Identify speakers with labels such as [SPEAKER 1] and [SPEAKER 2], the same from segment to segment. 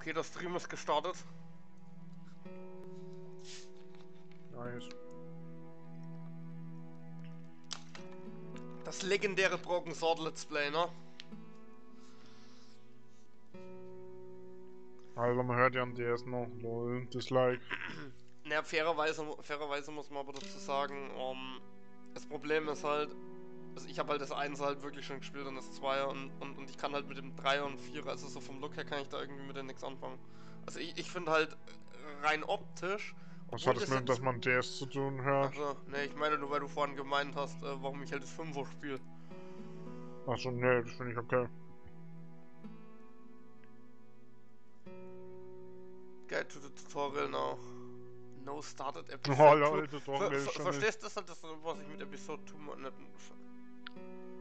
[SPEAKER 1] Okay, der Stream ist gestartet.
[SPEAKER 2] Nice.
[SPEAKER 1] Das legendäre Broken Sword Let's Play, ne?
[SPEAKER 2] Also man hört ja an DS noch, lol, Dislike.
[SPEAKER 1] Naja, fairerweise muss man aber dazu sagen, das Problem ist halt, also ich habe halt das 1 halt wirklich schon gespielt und das 2 und ich kann halt mit dem 3 und 4, also so vom Look her kann ich da irgendwie mit dem nichts anfangen. Also ich finde halt rein optisch...
[SPEAKER 2] Was hat das mit, dass man DS zu tun hört?
[SPEAKER 1] Also, ne, ich meine nur, weil du vorhin gemeint hast, warum ich halt das 5er spiele.
[SPEAKER 2] Achso, ne, das finde ich okay.
[SPEAKER 1] Guide to the Tutorial now. No started
[SPEAKER 2] Oh,
[SPEAKER 1] episode
[SPEAKER 2] lol,
[SPEAKER 1] 2.
[SPEAKER 2] Tutorial ist schon
[SPEAKER 1] Verstehst du das halt, was ich mit Episode 2 nicht...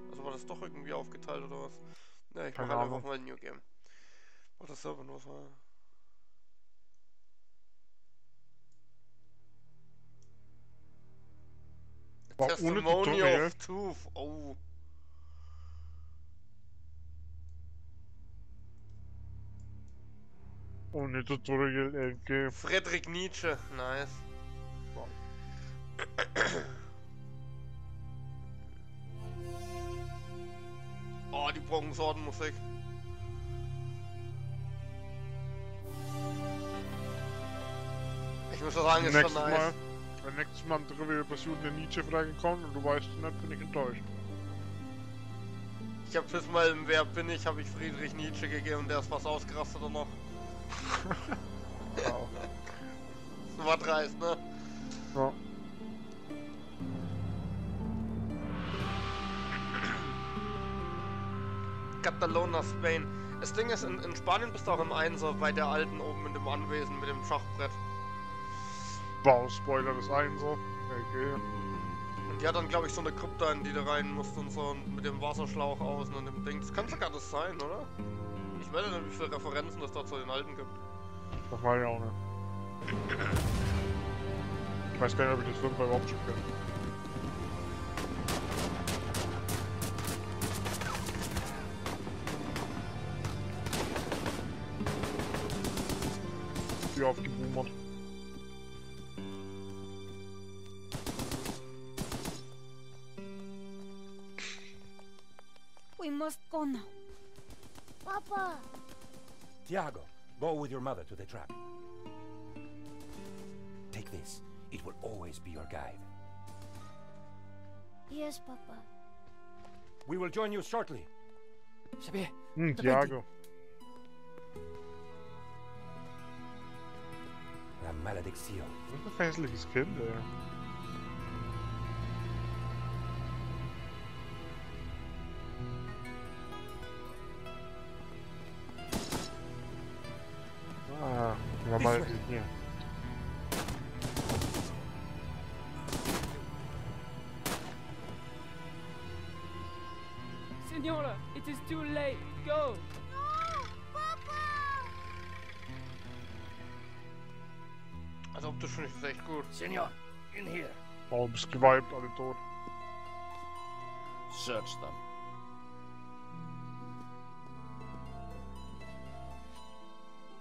[SPEAKER 1] Also war das doch irgendwie aufgeteilt oder was? Ne, ich mache halt einfach mal ein New Game. War das Serpent, was war...
[SPEAKER 2] ohne
[SPEAKER 1] Testimony
[SPEAKER 2] Tutorial.
[SPEAKER 1] of Truth, oh.
[SPEAKER 2] Ohne Tutorial, LG.
[SPEAKER 1] Friedrich Nietzsche, nice.
[SPEAKER 2] Wow.
[SPEAKER 1] Oh, die Broken Sword Musik. Ich muss sagen, ist schon nice.
[SPEAKER 2] Wenn nächstes Mal eine Version der Nietzsche-Frage kommt und du weißt es nicht, bin ich enttäuscht.
[SPEAKER 1] Ich hab bis mal im Wer bin ich, habe ich Friedrich Nietzsche gegeben und der ist fast ausgerastet oder noch.
[SPEAKER 2] Wow.
[SPEAKER 1] Das war dreist, ne?
[SPEAKER 2] Ja.
[SPEAKER 1] Catalona, Spain. Das Ding ist, in Spanien bist du auch im Einser bei der alten oben in dem Anwesen mit dem Schachbrett.
[SPEAKER 2] Wow, Spoiler des einen so. Okay.
[SPEAKER 1] Und die hat dann, glaube ich, so eine Krypta, in die du rein musst und so und mit dem Wasserschlauch außen und dem Ding. Das kann sogar das sein, oder? Ich weiß nicht, wie viele Referenzen es da zu den alten gibt.
[SPEAKER 2] Das weiß ich auch nicht. Ich weiß gar nicht, ob ich das Film überhaupt schon kenne. Wie aufgeboomert.
[SPEAKER 3] We must go now. Papa!
[SPEAKER 4] Tiago, go with your mother to the trap. Take this. It will always be your guide.
[SPEAKER 3] Yes, Papa.
[SPEAKER 4] We will join you shortly. Sabe?
[SPEAKER 2] Tiago.
[SPEAKER 4] La maledicción.
[SPEAKER 2] Das ist ein hässliches Kind, ey. Ah, mal hier.
[SPEAKER 5] Signora, it is too late. Go!
[SPEAKER 3] No! Papa!
[SPEAKER 1] Also optisch finde ich das echt gut.
[SPEAKER 4] Senor, in here.
[SPEAKER 2] Oh, du bist geweibt, alle tot.
[SPEAKER 4] Search them.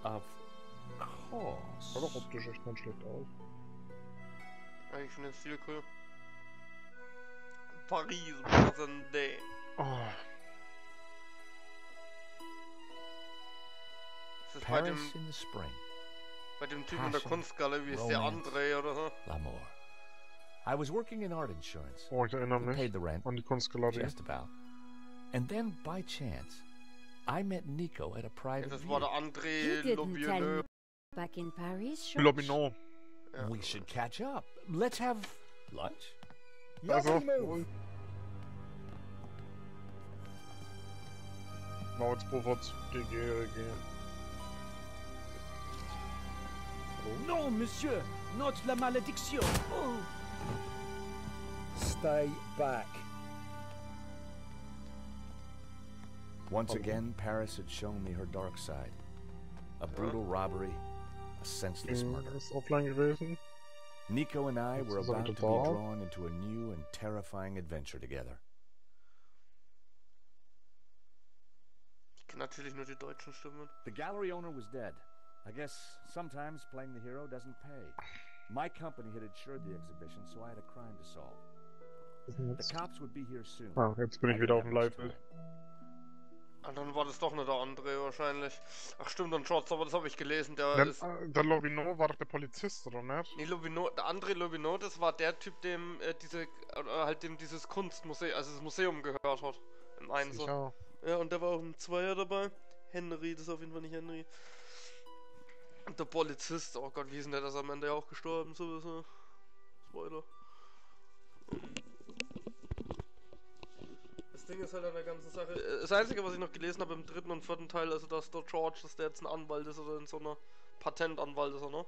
[SPEAKER 4] Of course.
[SPEAKER 2] Sah doch optisch echt nicht schlecht aus.
[SPEAKER 1] Ja, ich finde den Stil cool. Paris, present day.
[SPEAKER 2] Oh.
[SPEAKER 1] Das ist
[SPEAKER 4] Paris in the spring.
[SPEAKER 1] bei dem Typen in der Kunstgalerie, wie ist der André oder so?
[SPEAKER 4] L'amour. I was working in art insurance.
[SPEAKER 2] Oh, ich erinnere
[SPEAKER 4] We
[SPEAKER 2] mich
[SPEAKER 4] paid the rent,
[SPEAKER 2] an die Kunstgalerie.
[SPEAKER 4] just about. And then, by chance, I met Nico at a
[SPEAKER 1] Ja,
[SPEAKER 4] private
[SPEAKER 1] das war
[SPEAKER 4] view.
[SPEAKER 1] der
[SPEAKER 3] You
[SPEAKER 1] André
[SPEAKER 3] didn't tell
[SPEAKER 1] Lobieneux.
[SPEAKER 3] me back in Paris, George.
[SPEAKER 2] Lobino.
[SPEAKER 1] Ja.
[SPEAKER 4] We should catch up. Let's have lunch.
[SPEAKER 2] Also, Mautz Puffertz, GG.
[SPEAKER 5] Non, monsieur, not la malédiction. Oh.
[SPEAKER 6] Stay back.
[SPEAKER 4] Once again, Paris had shown me her dark side. A brutal robbery, a senseless murder.
[SPEAKER 2] Ist offline gewesen.
[SPEAKER 4] Nico and I were
[SPEAKER 2] Ist das
[SPEAKER 4] about to be
[SPEAKER 2] total?
[SPEAKER 4] drawn into a new and terrifying adventure together.
[SPEAKER 1] Ich kenne natürlich nur die deutschen Stimmen.
[SPEAKER 4] The gallery owner was dead, I guess sometimes playing the hero doesn't pay. My company had insured the exhibition, so I had a crime to solve. The cops would be here soon.
[SPEAKER 2] Ah, jetzt bin
[SPEAKER 4] I
[SPEAKER 2] ich
[SPEAKER 4] didn't
[SPEAKER 2] wieder auf
[SPEAKER 4] have
[SPEAKER 2] dem
[SPEAKER 4] much
[SPEAKER 2] Live-Bild.
[SPEAKER 4] time.
[SPEAKER 1] Ah, dann war das doch nicht der André wahrscheinlich. Ach stimmt, und Shorts, aber das habe ich gelesen, der
[SPEAKER 2] Der,
[SPEAKER 1] ist...
[SPEAKER 2] der Lobino war doch der Polizist, oder nicht?
[SPEAKER 1] Nee, Lobino, der André Lobino, das war der Typ, dem dem dieses Kunstmuseum, also das Museum gehört hat. Im Einser.
[SPEAKER 2] Sicher.
[SPEAKER 1] Ja, und der war auch im Zweier dabei. Henry, das ist auf jeden Fall nicht Henry. Und der Polizist, oh Gott, wie ist denn der, das am Ende ja auch gestorben, sowieso. Spoiler. Das Ding ist halt an der ganzen Sache. Das Einzige, was ich noch gelesen habe im dritten und vierten Teil, also dass der George, dass der jetzt ein Anwalt ist oder in so einer Patentanwalt ist, er, ne?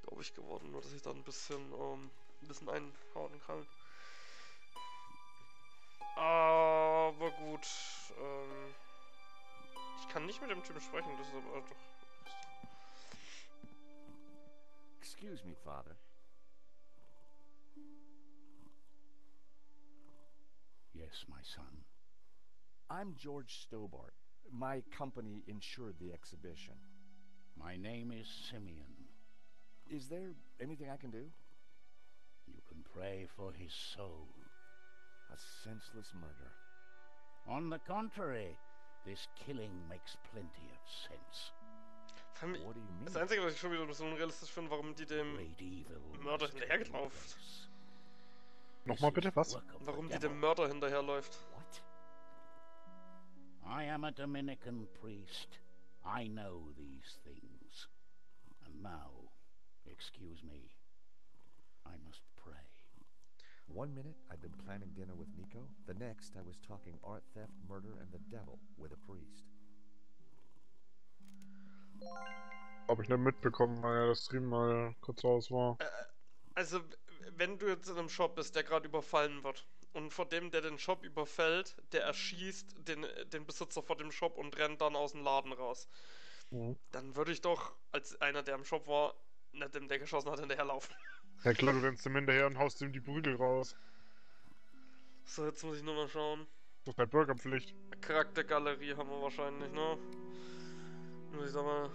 [SPEAKER 1] Glaube ich geworden, nur dass ich da ein bisschen einhauen kann. Aber gut, ich kann nicht mit dem Typen sprechen, das ist aber doch...
[SPEAKER 4] Excuse me, Father.
[SPEAKER 6] Yes, my son.
[SPEAKER 4] I'm George Stobart. My company insured the exhibition.
[SPEAKER 6] My name is Simeon.
[SPEAKER 4] Is there anything I can do?
[SPEAKER 6] You can pray for his soul.
[SPEAKER 4] A senseless murder.
[SPEAKER 6] On the contrary, this killing makes plenty of sense.
[SPEAKER 4] What do you mean?
[SPEAKER 1] Das Einzige, was ich schon wieder ein bisschen unrealistisch finde, warum die dem
[SPEAKER 6] Great evil
[SPEAKER 1] Mörder
[SPEAKER 6] must
[SPEAKER 1] hinterhergelaufen.
[SPEAKER 6] take place.
[SPEAKER 2] Nochmal
[SPEAKER 6] This
[SPEAKER 2] bitte,
[SPEAKER 6] is
[SPEAKER 2] was?
[SPEAKER 6] work of the
[SPEAKER 1] Warum die
[SPEAKER 6] devil.
[SPEAKER 1] dem Mörder hinterherläuft.
[SPEAKER 4] What?
[SPEAKER 6] I am a Dominican priest. I know these things. And now, excuse me, I must pray.
[SPEAKER 4] 1 minute, I'd been planning dinner with Nico. The next, I was talking art theft, murder, and the devil with a priest.
[SPEAKER 2] Hab ich nicht mitbekommen, weil ja das Stream mal kurz raus war.
[SPEAKER 1] Also, wenn du jetzt in einem Shop bist, der gerade überfallen wird, und vor dem, der den Shop überfällt, der erschießt den Besitzer vor dem Shop und rennt dann aus dem Laden raus, dann würde ich doch, als einer, der im Shop war, nicht dem, der geschossen hat, hinterherlaufen.
[SPEAKER 2] Ja klar, du rennst ihm hinterher und haust ihm die Prügel raus.
[SPEAKER 1] So, jetzt muss ich nur mal schauen.
[SPEAKER 2] Das ist deine Bürgerpflicht.
[SPEAKER 1] Charaktergalerie haben wir wahrscheinlich, ne? Nur ich sag mal,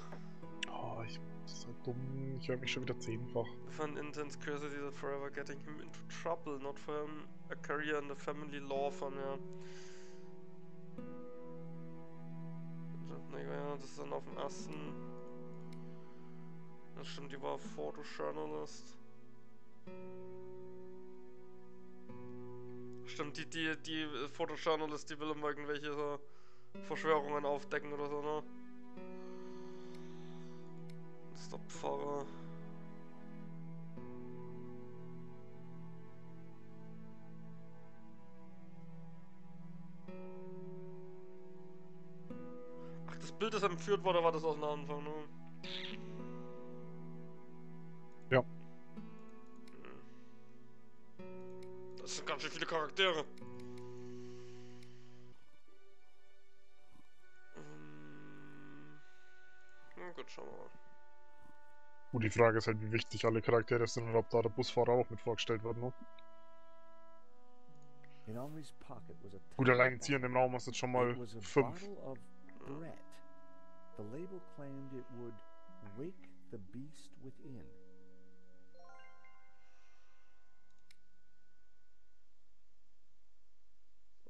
[SPEAKER 2] Oh, das ist halt dumm. Ich höre mich schon wieder 10-fach.
[SPEAKER 1] fun intense curiosity that forever getting him into trouble, not for him a career in the family law firm, ja. Ja, das ist dann auf dem ersten. Das stimmt, die war Photojournalist. Stimmt, die Photojournalist, die will immer irgendwelche so Verschwörungen aufdecken oder so, ne? Das ist der Pfarrer. Ach, das Bild, das entführt wurde, war das aus dem Anfang, ne?
[SPEAKER 2] Ja.
[SPEAKER 1] Das sind ganz schön viele Charaktere. Na gut, schauen wir mal.
[SPEAKER 2] Gut, die Frage ist halt, wie wichtig alle Charaktere sind und ob da der Busfahrer auch mit vorgestellt wird, ne?
[SPEAKER 4] In Henri's pocket was a
[SPEAKER 2] Gut, allein jetzt hier in dem Raum hast du jetzt schon mal
[SPEAKER 4] It was a
[SPEAKER 2] 5.
[SPEAKER 4] bottle of Brett. The label claimed it would wake the beast within.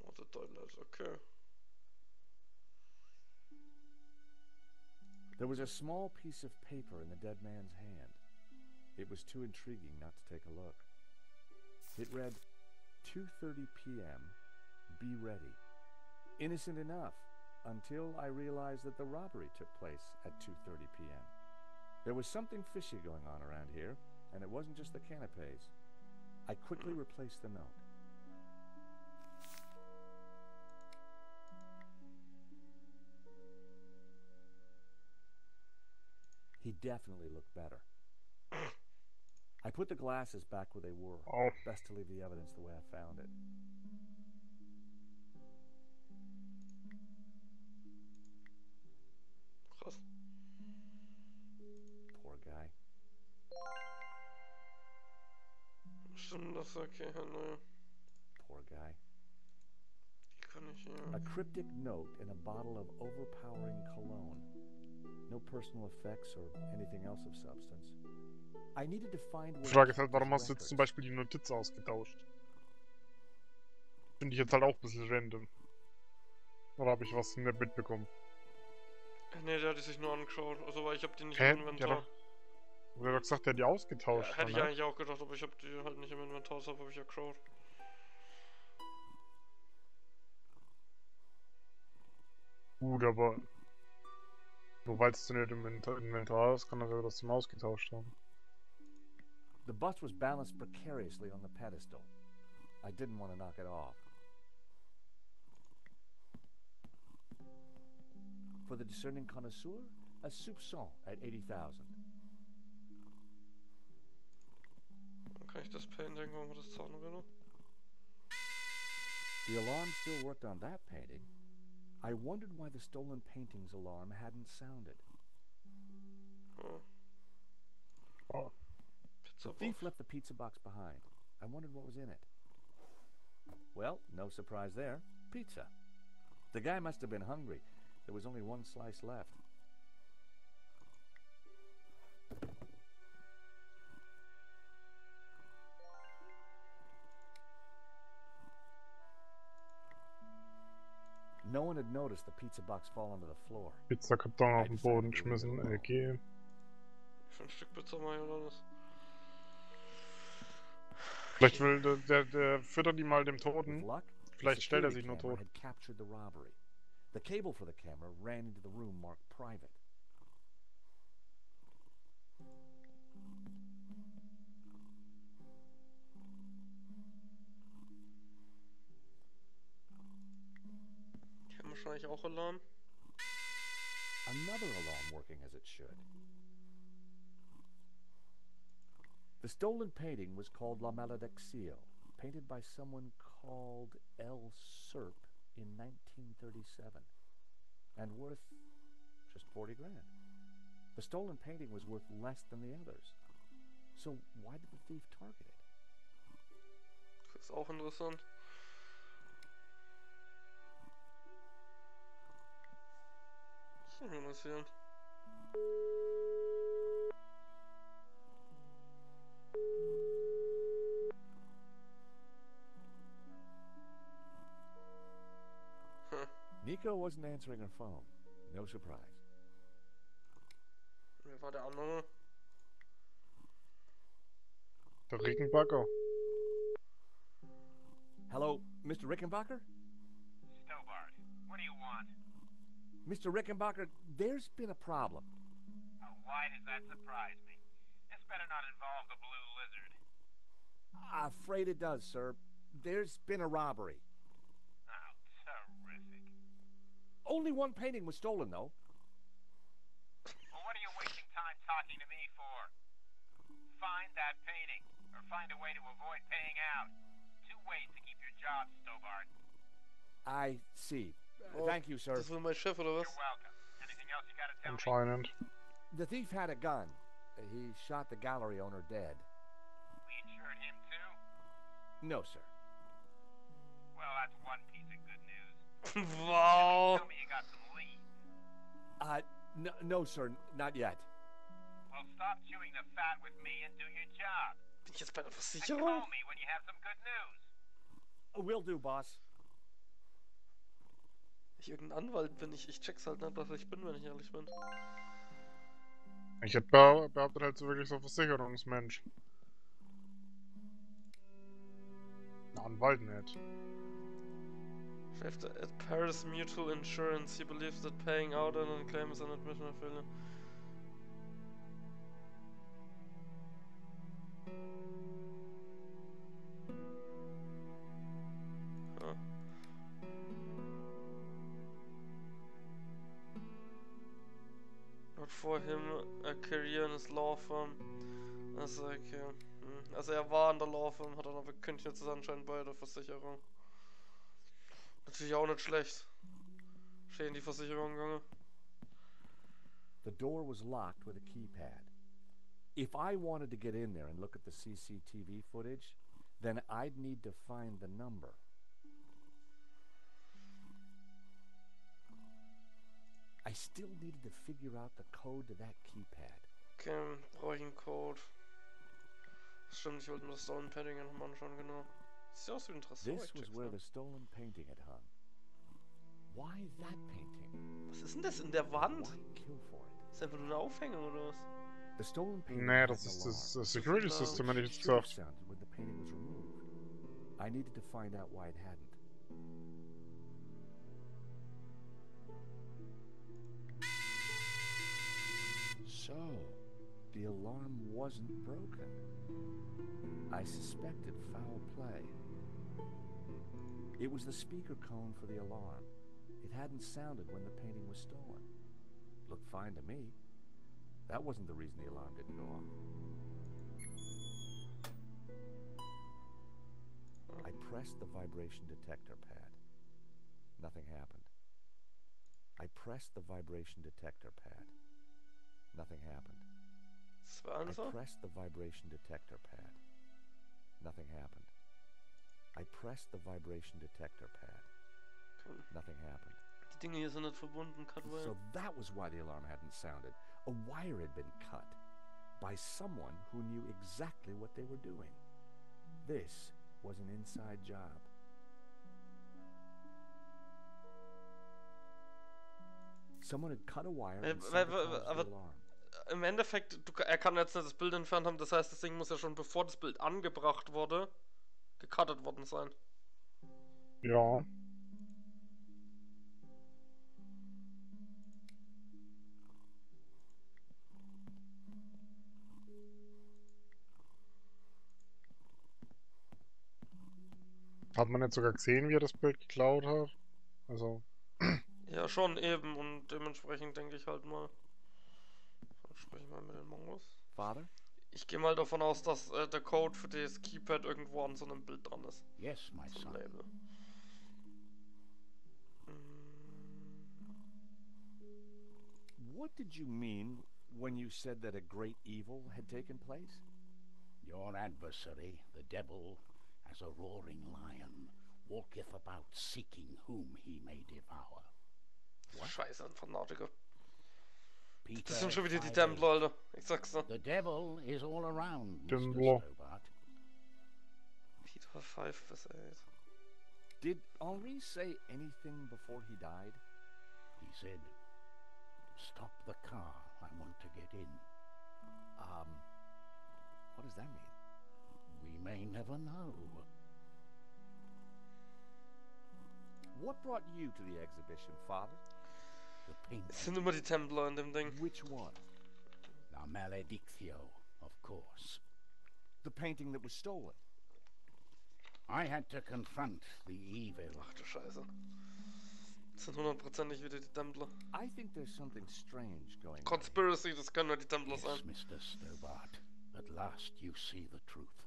[SPEAKER 1] Oh, der Deutsch, okay.
[SPEAKER 4] There was a small piece of paper in the dead man's hand. It was too intriguing not to take a look. It read, 2:30 p.m. Be ready. Innocent enough, until I realized that the robbery took place at 2:30 p.m. There was something fishy going on around here, and it wasn't just the canapes. I quickly replaced the note. He definitely looked better. I put the glasses back where they were.
[SPEAKER 2] Oh.
[SPEAKER 4] Best to leave the evidence the way I found it.
[SPEAKER 1] Krass.
[SPEAKER 4] Poor guy.
[SPEAKER 1] Stimmt, das ist okay, ne.
[SPEAKER 4] Poor guy.
[SPEAKER 1] Die kann ich hier.
[SPEAKER 4] A cryptic note in a bottle of overpowering cologne. No personal effects or anything else of substance. I needed to find
[SPEAKER 2] Die
[SPEAKER 4] where
[SPEAKER 2] Frage
[SPEAKER 4] he
[SPEAKER 2] ist halt,
[SPEAKER 4] kept his
[SPEAKER 2] warum hast du jetzt zum
[SPEAKER 4] records.
[SPEAKER 2] Beispiel die Notiz ausgetauscht? Finde ich jetzt halt auch ein bisschen random. Oder habe ich was nicht mitbekommen?
[SPEAKER 1] Ne, der hat die sich nur angeschaut. Also, weil ich hab die nicht
[SPEAKER 2] Hä?
[SPEAKER 1] im Inventar.
[SPEAKER 2] Der hat doch gesagt, der hat die
[SPEAKER 1] Ja,
[SPEAKER 2] ausgetauscht,
[SPEAKER 1] hätte ich
[SPEAKER 2] ne?
[SPEAKER 1] eigentlich auch gedacht, aber ich hab die halt nicht im Inventar, deshalb hab ich ja geschaut.
[SPEAKER 2] Gut, aber nur weil es nicht im Inventar ist, kann das ja trotzdem ausgetauscht haben.
[SPEAKER 4] The bust was balanced precariously on the pedestal. I didn't want to knock it off. For the discerning connoisseur, a soupçon at 80,000.
[SPEAKER 1] Dann kann ich das Painting, wenn man das zahlen will.
[SPEAKER 4] The alarm still worked on that painting. I wondered why the stolen painting's alarm hadn't sounded.
[SPEAKER 1] Oh.
[SPEAKER 2] Oh.
[SPEAKER 4] The
[SPEAKER 1] Pizza
[SPEAKER 4] thief
[SPEAKER 1] Box.
[SPEAKER 4] left the pizza box behind. I wondered what was in it. Well, no surprise there. Pizza. The guy must have been hungry. There was only one slice left. No one had noticed the pizza box fall onto the floor.
[SPEAKER 2] Pizzakarton auf
[SPEAKER 4] I
[SPEAKER 2] den
[SPEAKER 4] decided
[SPEAKER 2] Boden
[SPEAKER 4] to leave it
[SPEAKER 2] geschmissen,
[SPEAKER 4] alone.
[SPEAKER 2] LG.
[SPEAKER 1] 5 Stück Pizza mache ich oder alles.
[SPEAKER 2] Vielleicht will der füttert die mal dem
[SPEAKER 4] With
[SPEAKER 2] Toten.
[SPEAKER 4] luck, the
[SPEAKER 2] Vielleicht stellt er
[SPEAKER 4] security
[SPEAKER 2] sich nur
[SPEAKER 4] camera
[SPEAKER 2] tot.
[SPEAKER 4] had captured the robbery. The cable for the camera ran into the room marked private.
[SPEAKER 1] Die haben wahrscheinlich auch Alarm.
[SPEAKER 4] Another alarm working as it should. The stolen painting was called La Malediccio, painted by someone called L. Serp in 1937, and worth just 40 grand. The stolen painting was worth less than the others. So why did the thief target it?
[SPEAKER 1] Das ist auch interessant. Das ist nicht interessieren.
[SPEAKER 4] Nico wasn't answering her phone. No surprise.
[SPEAKER 1] Wer war der andere?
[SPEAKER 2] Der Regenbacker.
[SPEAKER 4] Hello, Mr. Rickenbacker?
[SPEAKER 7] Stobart, what do you want?
[SPEAKER 4] Mr. Rickenbacker, there's been a problem.
[SPEAKER 7] Why does that surprise me? This better not involve the Blue Lizard.
[SPEAKER 4] Afraid it does, sir. There's been a robbery.
[SPEAKER 7] Oh, terrific.
[SPEAKER 4] Only one painting was stolen, though.
[SPEAKER 7] Well, what are you wasting time talking to me for? Find that painting, or find a way to avoid paying out. 2 ways to keep your job, Stobart.
[SPEAKER 4] I see.
[SPEAKER 1] Oh,
[SPEAKER 4] Thank you, sir.
[SPEAKER 1] Das will mein Chef oder was?
[SPEAKER 7] You're welcome. Anything else you gotta tell me?
[SPEAKER 2] Anscheinend.
[SPEAKER 4] The thief had a gun. He shot the gallery owner dead.
[SPEAKER 7] We insured him too?
[SPEAKER 4] No, sir.
[SPEAKER 7] Well, that's one piece of good news.
[SPEAKER 1] Wow.
[SPEAKER 7] Tell me you got some leads.
[SPEAKER 4] No, sir. Not yet.
[SPEAKER 7] Well, stop chewing the fat with me and do your job.
[SPEAKER 1] Bin ich jetzt bei der
[SPEAKER 7] And
[SPEAKER 1] Versicherung?
[SPEAKER 7] call me when you have some good news.
[SPEAKER 4] Will do, boss.
[SPEAKER 1] Ich irgendein Anwalt bin, ich check's halt nicht, was ich bin, wenn ich ehrlich bin.
[SPEAKER 2] Ich hätte behauptet halt so wirklich so Versicherungsmensch. Ein Anwalt nicht.
[SPEAKER 1] At Paris Mutual Insurance, he believes that paying out on a claim is an admission of failure. Huh. Not for him a career in his law firm. Also, okay. Also er war in der Law Firm, hat dann aber gekündigt, jetzt ist er anscheinend bei der Versicherung. Natürlich auch nicht schlecht. Schön in die Versicherung gegangen.
[SPEAKER 4] The door was locked with a keypad. If I wanted to get in there and look at the CCTV footage, then I'd need to find the number. I I still needed to figure out the code to that keypad.
[SPEAKER 1] Okay, brauche ich einen Code. Stimmt, ich wollte mir das Stolen Painting ja nochmal anschauen, genau. Sieht aus wie ein Tresor.
[SPEAKER 4] This was where the stolen painting had hung. Why that painting?
[SPEAKER 1] Was ist denn das in der Wand?
[SPEAKER 4] Why kill for it?
[SPEAKER 1] Ist das einfach nur eine Aufhängung oder was?
[SPEAKER 4] The stolen painting
[SPEAKER 2] Nee,
[SPEAKER 4] had
[SPEAKER 2] das
[SPEAKER 4] an
[SPEAKER 2] ist
[SPEAKER 4] alarm.
[SPEAKER 2] das Security
[SPEAKER 1] Alarm.
[SPEAKER 2] System, hätte ich
[SPEAKER 4] It
[SPEAKER 2] jetzt
[SPEAKER 4] should have
[SPEAKER 2] gesagt.
[SPEAKER 4] sounded when the painting was removed. I needed to find out why it hadn't. So, the alarm wasn't broken. I suspected foul play. It was the speaker cone for the alarm. It hadn't sounded when the painting was stolen. Looked fine to me. That wasn't the reason the alarm didn't go off. I pressed the vibration detector pad. Nothing happened. I pressed the vibration detector pad. Nothing happened.
[SPEAKER 1] Das war
[SPEAKER 4] I
[SPEAKER 1] alles so?
[SPEAKER 4] pressed the vibration detector pad. Nothing happened. I pressed the vibration detector pad.
[SPEAKER 1] Okay.
[SPEAKER 4] Nothing happened.
[SPEAKER 1] Die Dinge hier sind nicht verbunden, Cutwell.
[SPEAKER 4] So that was why the alarm hadn't sounded. A wire had been cut by someone who knew exactly what they were doing. This was an inside job. Someone had cut a wire and sabotaged the alarm.
[SPEAKER 1] Im Endeffekt, er kann jetzt nicht das Bild entfernt haben, das heißt, das Ding muss ja schon bevor das Bild angebracht wurde, gecuttet worden sein.
[SPEAKER 2] Ja. Hat man jetzt sogar gesehen, wie er das Bild geklaut hat? Also.
[SPEAKER 1] Ja, schon eben und dementsprechend denke ich halt mal. Dann spreche ich mal mit den Mongos.
[SPEAKER 4] Father?
[SPEAKER 1] Ich gehe mal davon aus, dass der Code für das Keypad irgendwo an so einem Bild dran ist.
[SPEAKER 6] Yes, my
[SPEAKER 1] So ein
[SPEAKER 6] son.
[SPEAKER 1] Label.
[SPEAKER 4] What did you mean when you said that a great evil had taken place?
[SPEAKER 6] Your adversary, the devil, as a roaring lion, walketh about seeking whom he may devour.
[SPEAKER 1] Scheiße, ein Fanatiker.
[SPEAKER 6] Peter,
[SPEAKER 1] Das sind schon wieder die
[SPEAKER 6] 5:8.
[SPEAKER 1] Templer, Alter. Ich sag's dir.
[SPEAKER 6] The devil is all around, Mr.
[SPEAKER 2] Templar.
[SPEAKER 6] Stobart.
[SPEAKER 1] Peter 5 bis 8.
[SPEAKER 4] Did Henri say anything before he died?
[SPEAKER 6] He said, "Stop the car. I want to get in."
[SPEAKER 4] What does that mean?
[SPEAKER 6] We may never know.
[SPEAKER 4] What brought you to the exhibition, Father?
[SPEAKER 6] The painting.
[SPEAKER 1] Es sind immer die Templer in dem Ding.
[SPEAKER 4] Which one?
[SPEAKER 6] La Maledictio, of course.
[SPEAKER 4] The painting that was stolen.
[SPEAKER 6] I had to confront the evil.
[SPEAKER 1] Ach du Scheiße. Das sind hundertprozentig wieder die Templer.
[SPEAKER 4] I think there's something strange going on.
[SPEAKER 1] Conspiracy, das können nur die Templer
[SPEAKER 6] Yes,
[SPEAKER 1] sein.
[SPEAKER 6] Mr. Stobart. At last you see the truth.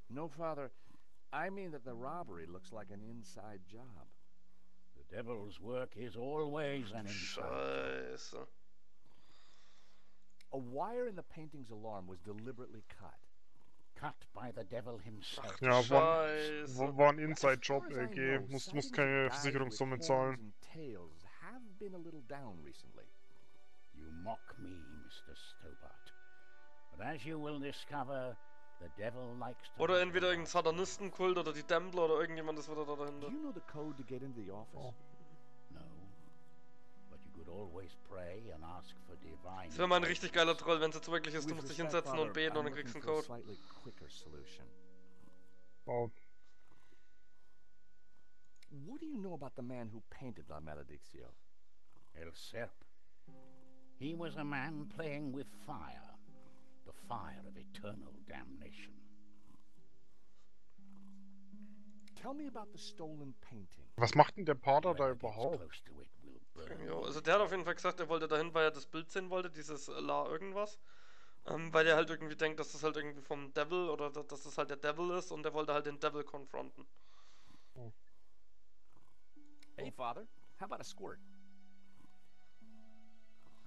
[SPEAKER 4] No, Father. I mean that the robbery looks like an inside job.
[SPEAKER 6] The devil's work is always an inside.
[SPEAKER 1] Scheiße.
[SPEAKER 4] A wire in the painting's alarm was deliberately cut.
[SPEAKER 6] Cut by the devil himself.
[SPEAKER 2] Ja,
[SPEAKER 1] Scheiße.
[SPEAKER 2] war ein Inside-Job,
[SPEAKER 4] As far as I
[SPEAKER 2] LG.
[SPEAKER 4] know,
[SPEAKER 2] Muss
[SPEAKER 4] sightings of
[SPEAKER 2] keine
[SPEAKER 4] guys
[SPEAKER 2] Versicherungssumme
[SPEAKER 4] with
[SPEAKER 2] zahlen.
[SPEAKER 4] horns and tails have been a little down recently.
[SPEAKER 6] You mock me, Mr. Stobart. But as you will discover, the devil likes to...
[SPEAKER 1] Oder entweder irgendein Satanistenkult oder die Templer oder irgendjemand ist wieder da
[SPEAKER 4] Do
[SPEAKER 1] dahinter.
[SPEAKER 4] you know the code to get into the office?
[SPEAKER 2] Oh.
[SPEAKER 6] No. But you could always pray and ask for divine...
[SPEAKER 1] Das wäre mal ein richtig geiler Troll, wenn es jetzt wirklich ist. Du
[SPEAKER 4] With
[SPEAKER 1] musst dich
[SPEAKER 4] respect,
[SPEAKER 1] hinsetzen und
[SPEAKER 4] Father,
[SPEAKER 1] beten und
[SPEAKER 4] I'm
[SPEAKER 1] dann kriegst du
[SPEAKER 4] looking
[SPEAKER 1] einen
[SPEAKER 4] for a
[SPEAKER 1] Code.
[SPEAKER 4] slightly quicker solution.
[SPEAKER 2] Oh,
[SPEAKER 4] What do you know about the man who painted La Maledictio?
[SPEAKER 6] El Serp. He was a man playing with fire. The fire of eternal damnation.
[SPEAKER 4] Tell me about the stolen painting.
[SPEAKER 2] was macht denn der Pater da
[SPEAKER 6] Whoever gets
[SPEAKER 2] überhaupt?
[SPEAKER 6] close to it will burn.
[SPEAKER 1] Ja, also der hat auf jeden Fall gesagt, er wollte dahin, weil er das Bild sehen wollte, dieses La irgendwas. Weil er halt irgendwie denkt, dass das halt irgendwie vom Devil oder dass das halt der Devil ist und er wollte halt den Devil konfronten.
[SPEAKER 4] Hey, Father, how about a squirt?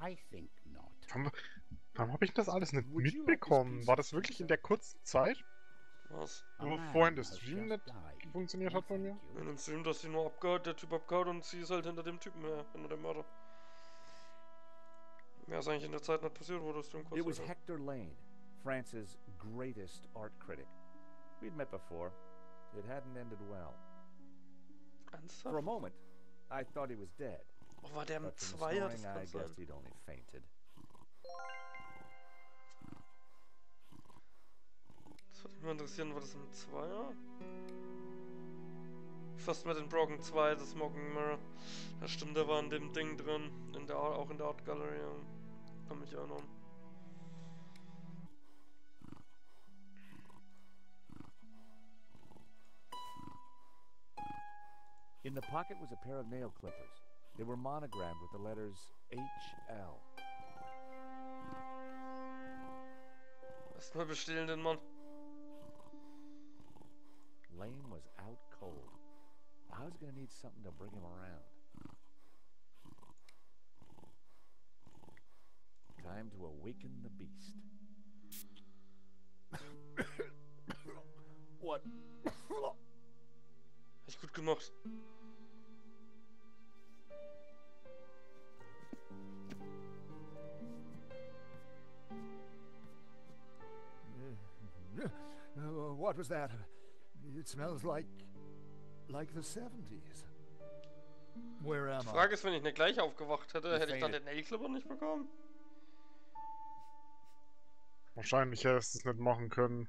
[SPEAKER 6] I think not.
[SPEAKER 2] Warum habe ich das alles nicht
[SPEAKER 4] Would you like this
[SPEAKER 2] mitbekommen?
[SPEAKER 4] piece
[SPEAKER 2] War
[SPEAKER 4] of
[SPEAKER 2] das wirklich in
[SPEAKER 4] pizza?
[SPEAKER 2] der kurzen Zeit,
[SPEAKER 1] Was?
[SPEAKER 6] A
[SPEAKER 2] wo
[SPEAKER 6] man
[SPEAKER 2] vorhin der
[SPEAKER 6] has
[SPEAKER 2] Stream
[SPEAKER 6] just
[SPEAKER 2] nicht
[SPEAKER 6] died.
[SPEAKER 2] funktioniert hat bei mir?
[SPEAKER 6] Thank you.
[SPEAKER 1] In dem Stream, dass sie nur abgehauen, der Typ abgehauen und sie ist halt hinter dem Typen her, hinter dem Mörder. Mehr ist eigentlich in der Zeit nicht passiert, wo das Stream kurz
[SPEAKER 4] It was
[SPEAKER 1] war.
[SPEAKER 4] Hector Lane, France's greatest art critic. We'd met before. It hadn't ended well. For a
[SPEAKER 1] Ernsthaft?
[SPEAKER 4] moment, I thought he was dead.
[SPEAKER 1] Oh, war der im
[SPEAKER 4] But from the
[SPEAKER 1] Zweier? Das
[SPEAKER 4] snoring, I
[SPEAKER 1] kann sein.
[SPEAKER 4] guessed he'd only fainted.
[SPEAKER 1] Das würde mich mal interessieren, war das im Zweier? Fast mit den Broken 2, das Smoking Mirror. Das stimmt, der war in dem Ding drin. Auch in der Art Gallery. Ja. Kann mich erinnern.
[SPEAKER 4] In the pocket was a pair of nail clippers. They were monogrammed with the letters HL.
[SPEAKER 1] Lass mal bestehlen den Mann.
[SPEAKER 4] Lane was out cold. I was gonna need something to bring him around. Time to awaken the beast. What?
[SPEAKER 1] Echt gut gemacht.
[SPEAKER 8] What was that? It smells like the 70s. Where am
[SPEAKER 1] Die
[SPEAKER 8] I?
[SPEAKER 1] Frage ist, wenn ich nicht gleich aufgewacht hätte,
[SPEAKER 4] You
[SPEAKER 1] hätte ich dann
[SPEAKER 4] fainted.
[SPEAKER 1] den Nailclipper nicht bekommen?
[SPEAKER 2] Wahrscheinlich hättest du es nicht machen können.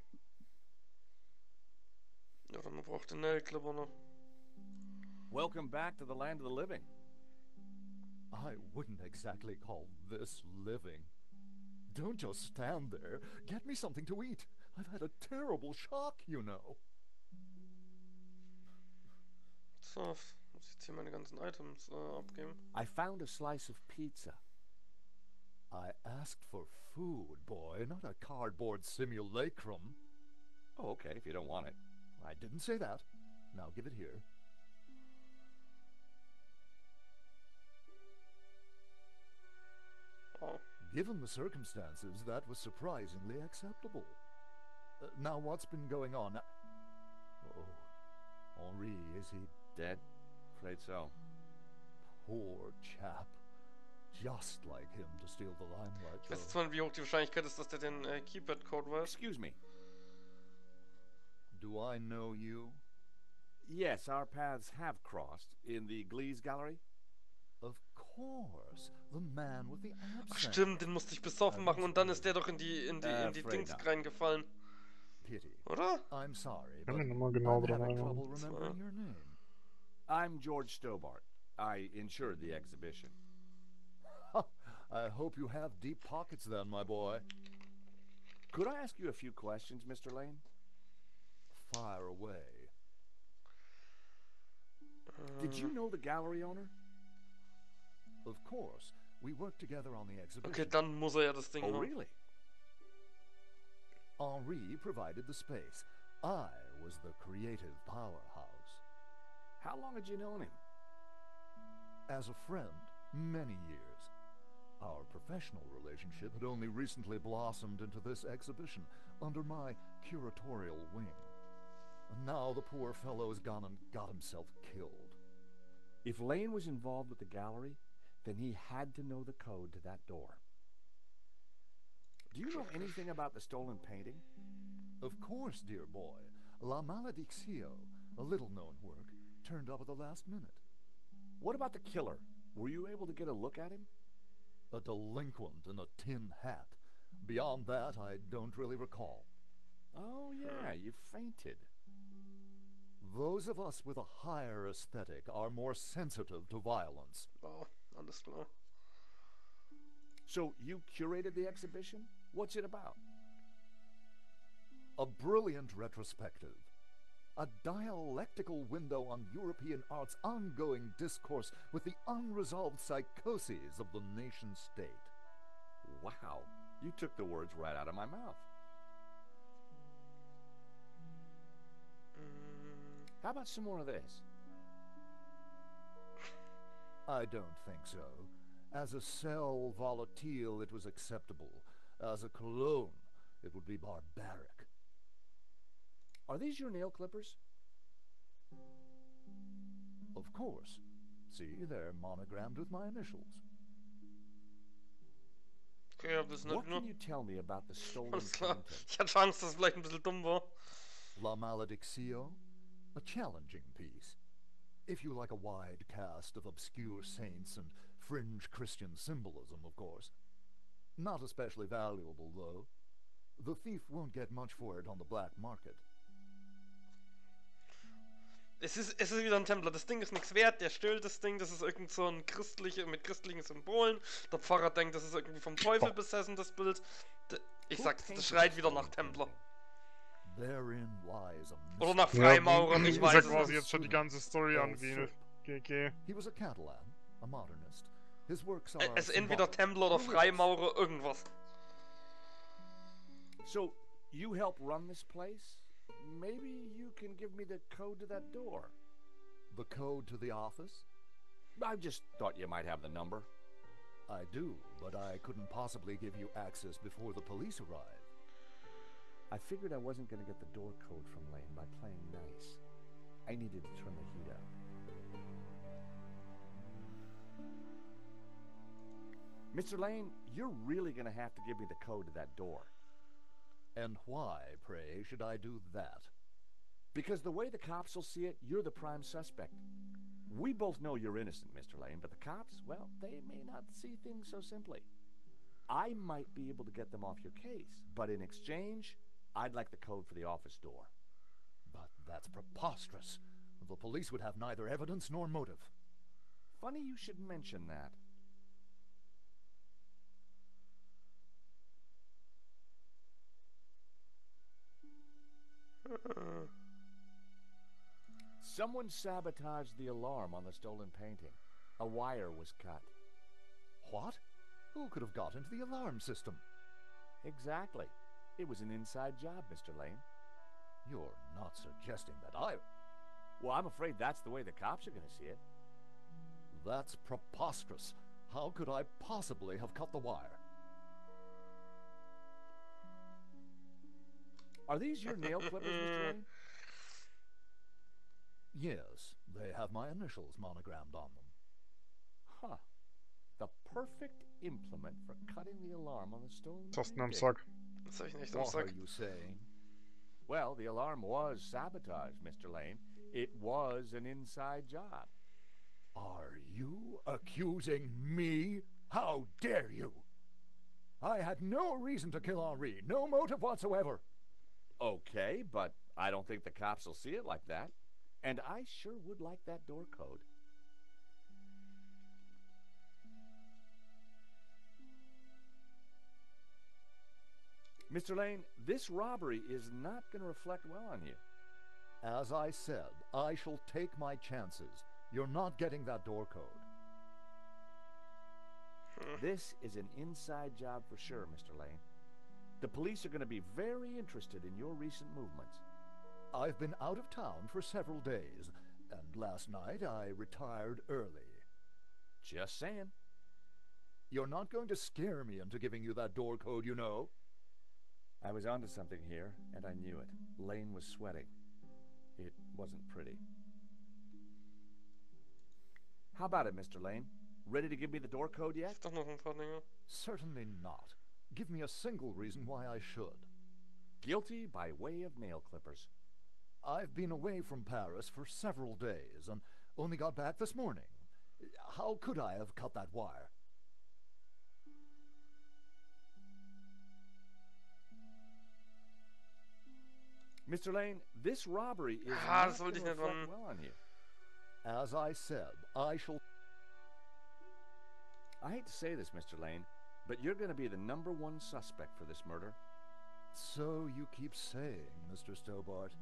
[SPEAKER 1] Ja, oder man braucht den Nailclipper noch.
[SPEAKER 4] Welcome back to the land of the living.
[SPEAKER 8] I wouldn't exactly call this living. Don't just stand there. Get me something to eat. I've had a terrible shock, you know.
[SPEAKER 1] So, muss ich jetzt hier meine ganzen Items abgeben.
[SPEAKER 4] I found a slice of pizza.
[SPEAKER 8] I asked for food, boy, not a cardboard simulacrum.
[SPEAKER 4] Oh, okay, if you don't want it.
[SPEAKER 8] I didn't say that. Now give it here.
[SPEAKER 1] Oh.
[SPEAKER 8] Given the circumstances, that was surprisingly acceptable. Now, what's been going on? Oh, Henri, is he
[SPEAKER 4] Dead? Afraid so.
[SPEAKER 8] poor chap? Just like him to steal the limelight,
[SPEAKER 1] Ich weiß jetzt
[SPEAKER 8] though.
[SPEAKER 1] mal, wie hoch die Wahrscheinlichkeit ist, dass der den Keypad-Code weiß.
[SPEAKER 4] Excuse me.
[SPEAKER 8] Do I know you?
[SPEAKER 4] Yes, our paths have crossed in the Glees Gallery.
[SPEAKER 8] Of course, the man with the
[SPEAKER 1] Ach
[SPEAKER 8] absent.
[SPEAKER 1] stimmt, den musste ich besoffen machen und dann ist der doch in die
[SPEAKER 4] Afraid
[SPEAKER 1] Dings
[SPEAKER 4] not.
[SPEAKER 1] reingefallen.
[SPEAKER 8] Pity.
[SPEAKER 1] Oder?
[SPEAKER 8] I'm sorry,
[SPEAKER 2] Ich
[SPEAKER 8] but
[SPEAKER 2] kann mich nochmal genau
[SPEAKER 8] I'm
[SPEAKER 2] dran
[SPEAKER 8] having
[SPEAKER 2] erinnern.
[SPEAKER 8] trouble remembering your name.
[SPEAKER 4] I'm George Stobart. I insured the exhibition.
[SPEAKER 8] I hope you have deep pockets then, my boy.
[SPEAKER 4] Could I ask you a few questions, Mr. Lane?
[SPEAKER 8] Fire away.
[SPEAKER 4] Did you know the gallery owner?
[SPEAKER 8] Of course, we worked together on the exhibition.
[SPEAKER 1] Okay, dann muss er ja das Ding
[SPEAKER 4] Oh,
[SPEAKER 1] haben.
[SPEAKER 4] really?
[SPEAKER 8] Henri provided the space. I was the creative powerhouse.
[SPEAKER 4] How long had you known him?
[SPEAKER 8] As a friend, many years. Our professional relationship had only recently blossomed into this exhibition under my curatorial wing. And now the poor fellow has gone and got himself killed.
[SPEAKER 4] If Lane was involved with the gallery, then he had to know the code to that door. Do you know anything about the stolen painting?
[SPEAKER 8] Of course, dear boy. La Maledictio, a little-known work, turned up at the last minute.
[SPEAKER 4] What about the killer? Were you able to get a look at him?
[SPEAKER 8] A delinquent in a tin hat. Beyond that, I don't really recall.
[SPEAKER 4] Oh, yeah, you fainted.
[SPEAKER 8] Those of us with a higher aesthetic are more sensitive to violence.
[SPEAKER 1] Oh, alles klar.
[SPEAKER 4] So you curated the exhibition? What's it about?
[SPEAKER 8] A brilliant retrospective. A dialectical window on European art's ongoing discourse with the unresolved psychoses of the nation-state.
[SPEAKER 4] Wow, you took the words right out of my mouth. How about some more of this?
[SPEAKER 8] I don't think so. As a sel volatile, it was acceptable. As a cologne, it would be barbaric.
[SPEAKER 4] Are these your nail clippers?
[SPEAKER 8] Of course. See, they're monogrammed with my initials.
[SPEAKER 1] Okay, ja, das ist
[SPEAKER 4] What
[SPEAKER 1] nicht nur.
[SPEAKER 4] can you tell me about the stolen
[SPEAKER 1] Alles klar.
[SPEAKER 4] painting?
[SPEAKER 1] Ich hatte Angst, dass es vielleicht ein bisschen dumm war.
[SPEAKER 8] La Maledictio? A challenging piece. If you like a wide cast of obscure saints and fringe Christian symbolism, of course. Not especially valuable, though. The thief won't get much for it on the black market.
[SPEAKER 1] Es ist wieder ein Templer. Das Ding ist nichts wert. Der stillt das Ding. Das ist irgend so ein mit christlichen Symbolen. Der Pfarrer denkt, das ist irgendwie vom Teufel besessen, das Bild. Ich sag's, das schreit wieder nach Templer.
[SPEAKER 8] Therein lies a
[SPEAKER 1] Oder nach
[SPEAKER 2] Ja,
[SPEAKER 1] Freimaurern, ich
[SPEAKER 2] ist
[SPEAKER 1] weiß
[SPEAKER 2] ja
[SPEAKER 1] es
[SPEAKER 2] quasi
[SPEAKER 1] nicht.
[SPEAKER 2] jetzt schon die ganze Story an wie eine GG.
[SPEAKER 8] He was a Catalan, a modernist. His works are
[SPEAKER 1] Es ist entweder
[SPEAKER 8] symbolic.
[SPEAKER 1] Templer oder Freimaurer, irgendwas.
[SPEAKER 4] So, you help run this place? Maybe you can give me the code to that door.
[SPEAKER 8] The code to the office?
[SPEAKER 4] I just thought you might have the number.
[SPEAKER 8] I do, but I couldn't possibly give you access before the police arrive.
[SPEAKER 4] I figured I wasn't going to get the door code from Lane by playing nice. I needed to turn the heat up. Mr. Lane, you're really going to have to give me the code to that door.
[SPEAKER 8] And why, pray, should I do that?
[SPEAKER 4] Because the way the cops will see it, you're the prime suspect. We both know you're innocent, Mr. Lane, but the cops, well, they may not see things so simply. I might be able to get them off your case, but in exchange, I'd like the code for the office door.
[SPEAKER 8] But that's preposterous. The police would have neither evidence nor motive.
[SPEAKER 4] Funny you should mention that. Someone sabotaged the alarm on the stolen painting. A wire was cut.
[SPEAKER 8] What? Who could have got into the alarm system?
[SPEAKER 4] Exactly. It was an inside job, Mr. Lane.
[SPEAKER 8] You're not suggesting that I...
[SPEAKER 4] Well, I'm afraid that's the way the cops are going to see it.
[SPEAKER 8] That's preposterous. How could I possibly have cut the wire?
[SPEAKER 4] Are these your nail clippers, Mr. Lane?
[SPEAKER 8] Yes, they have my initials monogrammed on them.
[SPEAKER 4] Huh. The perfect implement for cutting the alarm on the stolen
[SPEAKER 2] Tasten am
[SPEAKER 4] painting.
[SPEAKER 2] Sack.
[SPEAKER 1] Das hab ich nicht am
[SPEAKER 8] What
[SPEAKER 1] Sack.
[SPEAKER 8] are you saying?
[SPEAKER 4] Well, the alarm was sabotaged, Mr. Lane. It was an inside job.
[SPEAKER 8] Are you accusing me? How dare you? I had no reason to kill Henri, no motive whatsoever.
[SPEAKER 4] Okay, but I don't think the cops will see it like that. And I sure would like that door code. Mr. Lane, this robbery is not going to reflect well on you.
[SPEAKER 8] As I said, I shall take my chances. You're not getting that door code.
[SPEAKER 4] This is an inside job for sure, Mr. Lane. The police are going to be very interested in your recent movements.
[SPEAKER 8] I've been out of town for several days, and last night I retired early.
[SPEAKER 4] Just saying.
[SPEAKER 8] You're not going to scare me into giving you that door code, you know.
[SPEAKER 4] I was onto something here, and I knew it. Lane was sweating. It wasn't pretty. How about it, Mr. Lane? Ready to give me the door code yet?
[SPEAKER 1] Ist doch noch ein paar Dinge.
[SPEAKER 8] Certainly not. Give me a single reason why I should.
[SPEAKER 4] Guilty by way of nail clippers.
[SPEAKER 8] I've been away from Paris for several days and only got back this morning. How could I have cut that wire?
[SPEAKER 4] Mr. Lane, this robbery is
[SPEAKER 1] Ah,
[SPEAKER 4] not
[SPEAKER 1] das wollte
[SPEAKER 4] going
[SPEAKER 1] ich
[SPEAKER 4] to
[SPEAKER 1] nicht
[SPEAKER 4] reflect
[SPEAKER 1] machen.
[SPEAKER 4] well on you.
[SPEAKER 8] As I said, I shall...
[SPEAKER 4] I hate to say this, Mr. Lane, but you're going to be the #1 suspect for this murder.
[SPEAKER 8] So you keep saying, Mr. Stobart.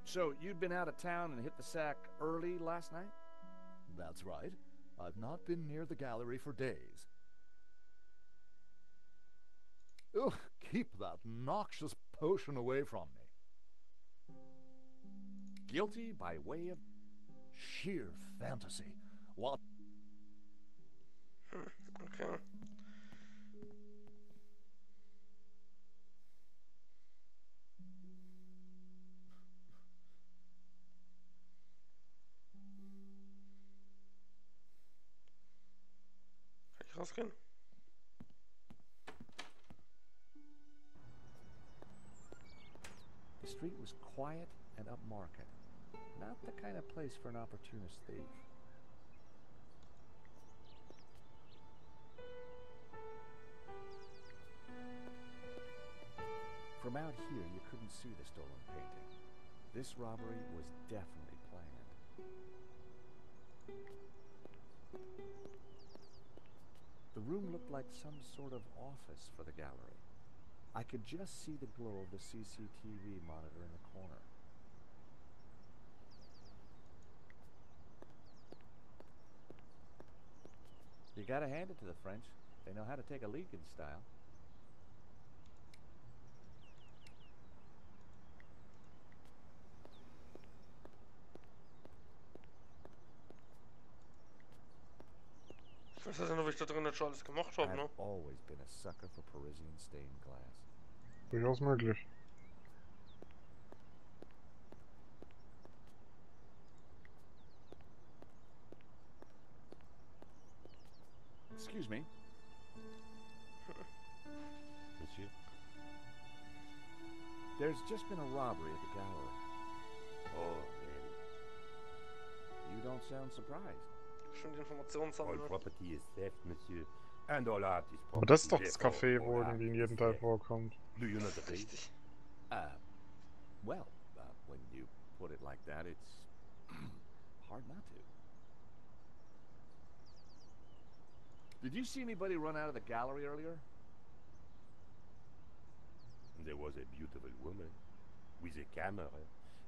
[SPEAKER 4] So, you'd been out of town and hit the sack early last night?
[SPEAKER 8] That's right. I've not been near the gallery for days. Ugh, keep that noxious potion away from me.
[SPEAKER 4] Guilty by way of...
[SPEAKER 8] Sheer fantasy. What?
[SPEAKER 1] Okay. Rausgehen.
[SPEAKER 4] The street was quiet and upmarket. Not the kind of place for an opportunist thief. From out here, you couldn't see the stolen painting. This robbery was definitely planned. The room looked like some sort of office for the gallery. I could just see the glow of the CCTV monitor in the corner. You gotta hand it to the French. They know how to take a leak in style.
[SPEAKER 1] Ich weiß ja nicht, ob ich da drin jetzt schon alles gemacht habe, ne?
[SPEAKER 4] I've always been a sucker for Parisian stained glass.
[SPEAKER 2] Durchaus möglich.
[SPEAKER 4] Excuse me.
[SPEAKER 9] Monsieur?
[SPEAKER 4] There's just been a robbery at the gallery.
[SPEAKER 9] Oh, really?
[SPEAKER 4] You don't sound surprised.
[SPEAKER 1] Schon die Informationen
[SPEAKER 9] All
[SPEAKER 1] sammeln.
[SPEAKER 9] property is theft, monsieur. And all art is property.
[SPEAKER 2] Aber das ist doch das
[SPEAKER 9] therefore
[SPEAKER 2] Café,
[SPEAKER 9] all
[SPEAKER 2] wo
[SPEAKER 9] art
[SPEAKER 2] irgendwie in
[SPEAKER 9] is
[SPEAKER 2] jedem Teil
[SPEAKER 9] theft.
[SPEAKER 2] vorkommt.
[SPEAKER 9] Do you not agree?
[SPEAKER 1] Richtig.
[SPEAKER 4] Well, when you put it like that, it's hard not to. Did you see anybody run out of the gallery earlier?
[SPEAKER 9] There was a beautiful woman with a camera.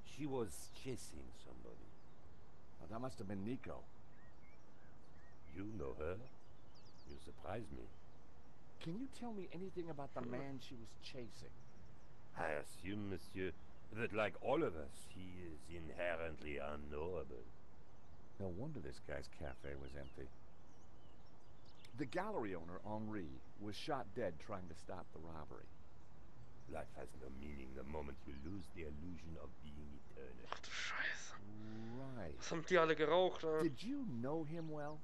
[SPEAKER 9] She was chasing somebody.
[SPEAKER 4] Oh, that must have been Nico.
[SPEAKER 9] You know her? You surprised me.
[SPEAKER 4] Can you tell me anything about the man she was chasing?
[SPEAKER 9] I assume, monsieur, that like all of us, he is inherently unknowable.
[SPEAKER 4] No wonder this guy's cafe was empty. The gallery owner, Henri, was shot dead trying to stop the robbery.
[SPEAKER 9] Life has no meaning the moment you lose the illusion of being eternal.
[SPEAKER 1] Ach du Scheiße.
[SPEAKER 4] Right.
[SPEAKER 1] Was haben die alle geraucht, ne?
[SPEAKER 4] Did you know him well?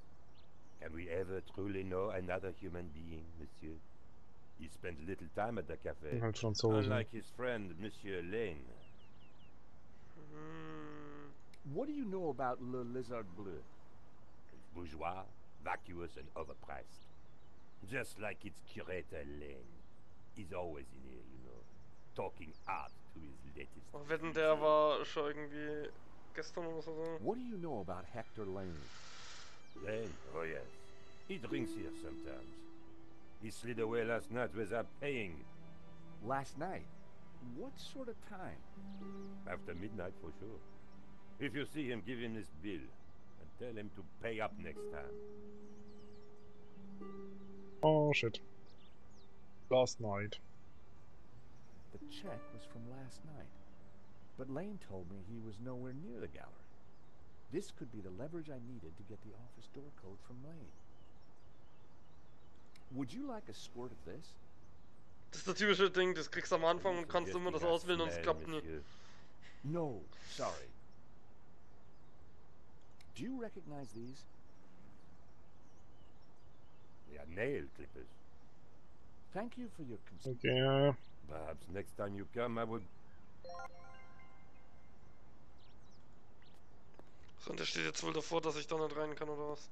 [SPEAKER 9] Can we ever truly know another human being, monsieur? He spent little time at the cafe,
[SPEAKER 2] Halt Franzosen.
[SPEAKER 9] unlike his friend, Monsieur Lane.
[SPEAKER 4] What do you know about Le Lizard Bleu?
[SPEAKER 9] It's bourgeois, vacuous, and overpriced. Just like its curator Lane. He's always in here, you know, talking art to his latest.
[SPEAKER 1] Ach, wetten, der war schon irgendwie gestern oder so.
[SPEAKER 4] What do you know about Hector Lane?
[SPEAKER 9] Lane? Oh yes. He drinks here sometimes. He slid away last night without paying.
[SPEAKER 4] Last night? What sort of time?
[SPEAKER 9] After midnight for sure. If you see him, give him this bill. And tell him to pay up next time.
[SPEAKER 2] Oh shit. Last night.
[SPEAKER 4] The check was from last night. But Lane told me he was nowhere near the gallery. This could be the leverage I needed to get the office door code from Lane. Would you like a squirt of this?
[SPEAKER 1] Das ist das typische Ding, das kriegst du am Anfang und kannst immer das auswählen und es klappt nie.
[SPEAKER 4] No, sorry. Do you recognize these?
[SPEAKER 9] They are nail clippers.
[SPEAKER 4] Thank you for your concern.
[SPEAKER 2] Okay.
[SPEAKER 9] Perhaps next time you come, I would...
[SPEAKER 1] So, und der steht jetzt wohl davor, dass ich da nicht rein kann, oder was?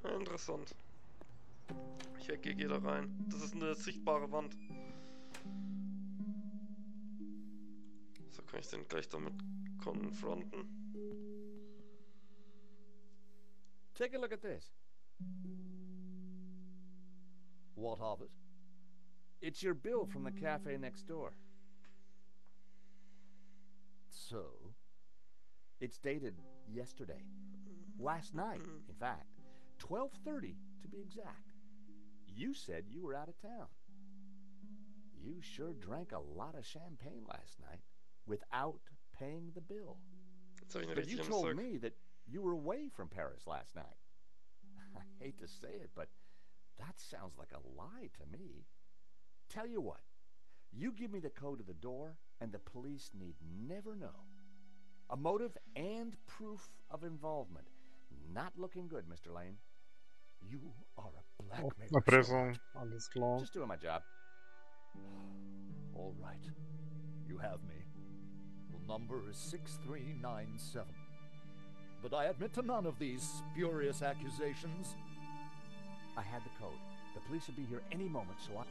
[SPEAKER 1] Ja, interessant. Ich gehe da rein. Das ist eine sichtbare Wand. So kann ich den gleich damit konfronten.
[SPEAKER 4] Take a look at this. What of it? It's your bill from the cafe next door. So? It's dated yesterday. Last night, in fact. 12:30 to be exact. You said you were out of town. You sure drank a lot of champagne last night without paying the bill. But you told me that you were away from Paris last night. I hate to say it, but that sounds like a lie to me. Tell you what, you give me the code to the door, and the police need never know. A motive and proof of involvement. Not looking good, Mr. Lane. You are a blackmailer.
[SPEAKER 2] Erpressung, alles klar.
[SPEAKER 4] Just doing my job.
[SPEAKER 8] All right. You have me. The number is 6397. But I admit to none of these spurious accusations.
[SPEAKER 4] I had the code. The police should be here any moment, so I...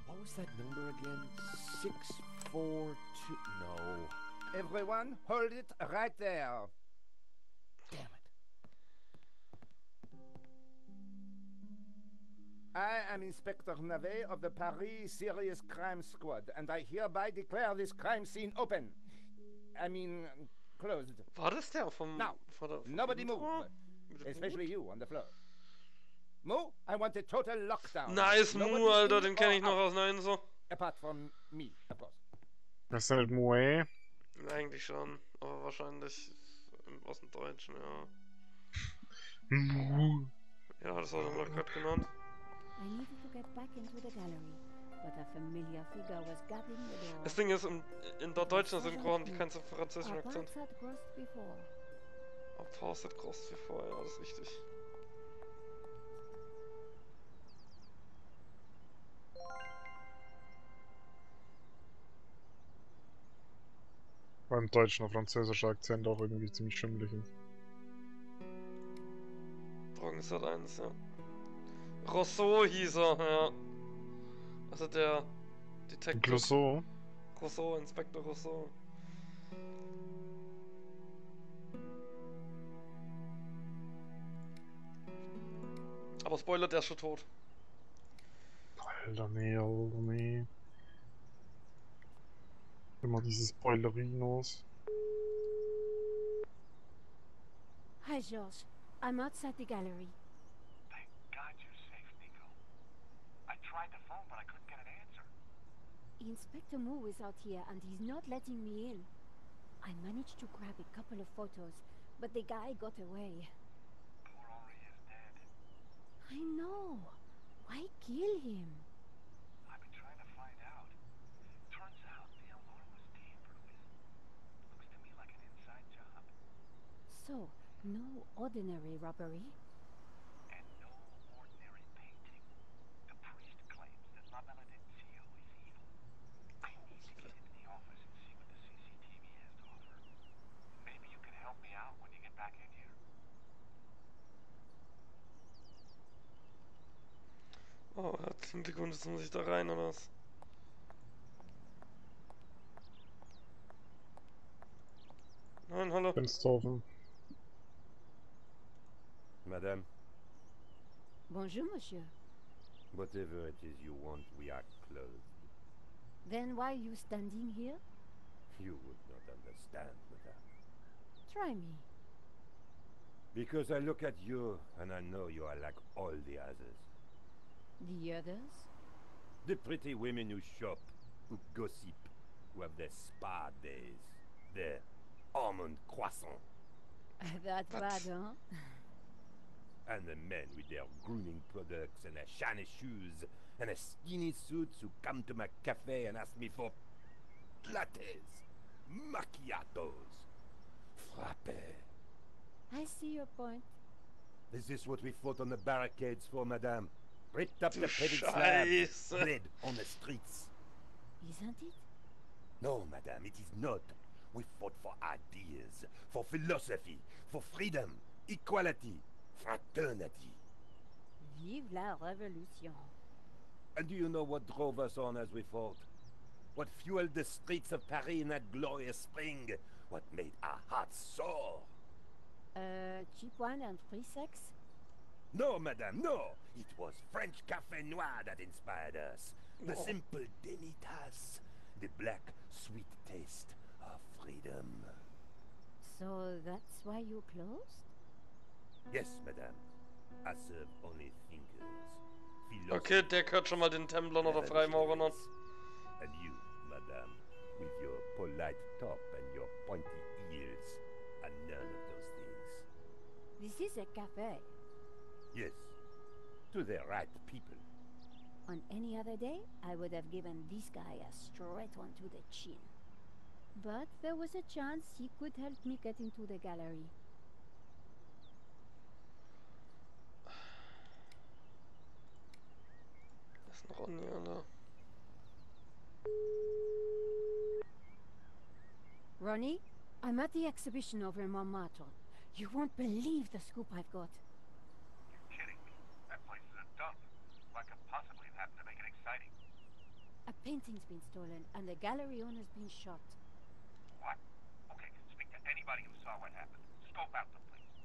[SPEAKER 4] What was that number again? 642... No.
[SPEAKER 10] Everyone, hold it right there.
[SPEAKER 4] Damn it.
[SPEAKER 10] I am Inspector Navet of the Paris Serious Crime Squad, and I hereby declare this crime scene open. I mean, closed.
[SPEAKER 1] War das der vom...
[SPEAKER 10] Now,
[SPEAKER 1] vom
[SPEAKER 10] nobody move,
[SPEAKER 1] Intro? Mit dem
[SPEAKER 10] especially
[SPEAKER 1] Boot?
[SPEAKER 10] you on the floor. Mo, I want a total lockdown.
[SPEAKER 1] Nice
[SPEAKER 10] Nobody
[SPEAKER 1] Mu, Alter,
[SPEAKER 10] in
[SPEAKER 1] den kenne
[SPEAKER 10] or
[SPEAKER 1] ich noch
[SPEAKER 10] out.
[SPEAKER 1] aus Nein so.
[SPEAKER 10] Apart from me, of course.
[SPEAKER 2] Das ist nicht Moe.
[SPEAKER 1] Eigentlich schon, aber wahrscheinlich aus dem Deutschen, ja.
[SPEAKER 2] Mu.
[SPEAKER 1] Ja, das hat er noch gerade genannt.
[SPEAKER 3] I needed to get back into the gallery, but a familiar figure was guarding the door.
[SPEAKER 1] Das Ding ist, in der deutschen Synchro haben die keinen französischen
[SPEAKER 3] Our
[SPEAKER 1] Akzent.
[SPEAKER 3] paths had crossed before.
[SPEAKER 1] Auf Fawcett crossed wie vorher, ja, das ist richtig.
[SPEAKER 2] Beim deutschen und französischen Akzent auch irgendwie ziemlich schimmelig ist.
[SPEAKER 1] Drogen ist halt eins, ja. Rousseau hieß er, ja. Also der Detective.
[SPEAKER 2] Clouseau.
[SPEAKER 1] Rousseau, Inspektor Rousseau. Aber Spoiler, der ist schon tot.
[SPEAKER 2] Alter, nee. Immer diese Spoilerinos.
[SPEAKER 3] Hi, George. I'm outside the gallery.
[SPEAKER 7] Thank God you're safe, Nico. I tried the phone, but I couldn't get an answer.
[SPEAKER 3] Inspector Moo is out here, and he's not letting me in. I managed to grab a couple of photos, but the guy got away.
[SPEAKER 7] Poor Henri is dead.
[SPEAKER 3] I know. Why kill him?
[SPEAKER 7] I've been trying to find out. Turns out the alarm was tampered with. Looks to me like an inside job.
[SPEAKER 3] So, no ordinary robbery.
[SPEAKER 7] And no ordinary painting. The priest claims that La Malediction is evil. I need to get into the office and see what the CCTV has to offer. Maybe you can help me out when you get back in here.
[SPEAKER 1] Oh, herzlichen Glückwunsch, jetzt muss ich da rein, oder was? Nein, hallo.
[SPEAKER 2] Fenster offen.
[SPEAKER 9] Madame,
[SPEAKER 3] Bonjour, monsieur.
[SPEAKER 9] whatever it is you want, we are closed.
[SPEAKER 3] Then why are you standing here?
[SPEAKER 9] You would not understand, madame.
[SPEAKER 3] Try me.
[SPEAKER 9] Because I look at you and I know you are like all the others.
[SPEAKER 3] The others?
[SPEAKER 9] The pretty women who shop, who gossip, who have their spa days, their almond croissant,
[SPEAKER 3] That bad, huh?
[SPEAKER 9] and the men with their grooming products and their shiny shoes and their skinny suits who come to my cafe and ask me for lattes, macchiatos, frappe.
[SPEAKER 3] I see your point.
[SPEAKER 9] Is this what we fought on the barricades for, madame? Ripped up
[SPEAKER 1] Du
[SPEAKER 9] the paved slabs,
[SPEAKER 1] Scheiße.
[SPEAKER 9] bled on the streets.
[SPEAKER 3] Isn't it?
[SPEAKER 9] No, madame, it is not. We fought for ideas, for philosophy, for freedom, equality, fraternity.
[SPEAKER 3] Vive la révolution.
[SPEAKER 9] And do you know what drove us on as we fought? What fueled the streets of Paris in that glorious spring? What made our hearts soar?
[SPEAKER 3] Cheap wine and free sex?
[SPEAKER 9] No, madame, no! It was French Café Noir that inspired us. The
[SPEAKER 1] Oh.
[SPEAKER 9] simple demi-tasse. The black, sweet taste of freedom.
[SPEAKER 3] So that's why you closed?
[SPEAKER 9] Yes, madame. I serve only thinkers.
[SPEAKER 1] Okay, der gehört schon mal den Templern oder Freimaurern an.
[SPEAKER 9] And you, madame, with your polite top and your pointy ears, are none of those things.
[SPEAKER 3] This is a cafe.
[SPEAKER 9] Yes, to the right people.
[SPEAKER 3] On any other day, I would have given this guy a straight one to the chin. But there was a chance he could help me get into the gallery.
[SPEAKER 1] Das ist ein Ronny, Alter.
[SPEAKER 3] Ronnie, I'm at the exhibition over in Montmartre. You won't believe the scoop I've got.
[SPEAKER 7] You're kidding me. That place is a dump. What could possibly have happened to make it exciting?
[SPEAKER 3] A painting's been stolen and the gallery owner's been shot.
[SPEAKER 7] What? Okay, speak to anybody who saw what happened. Scope out the place.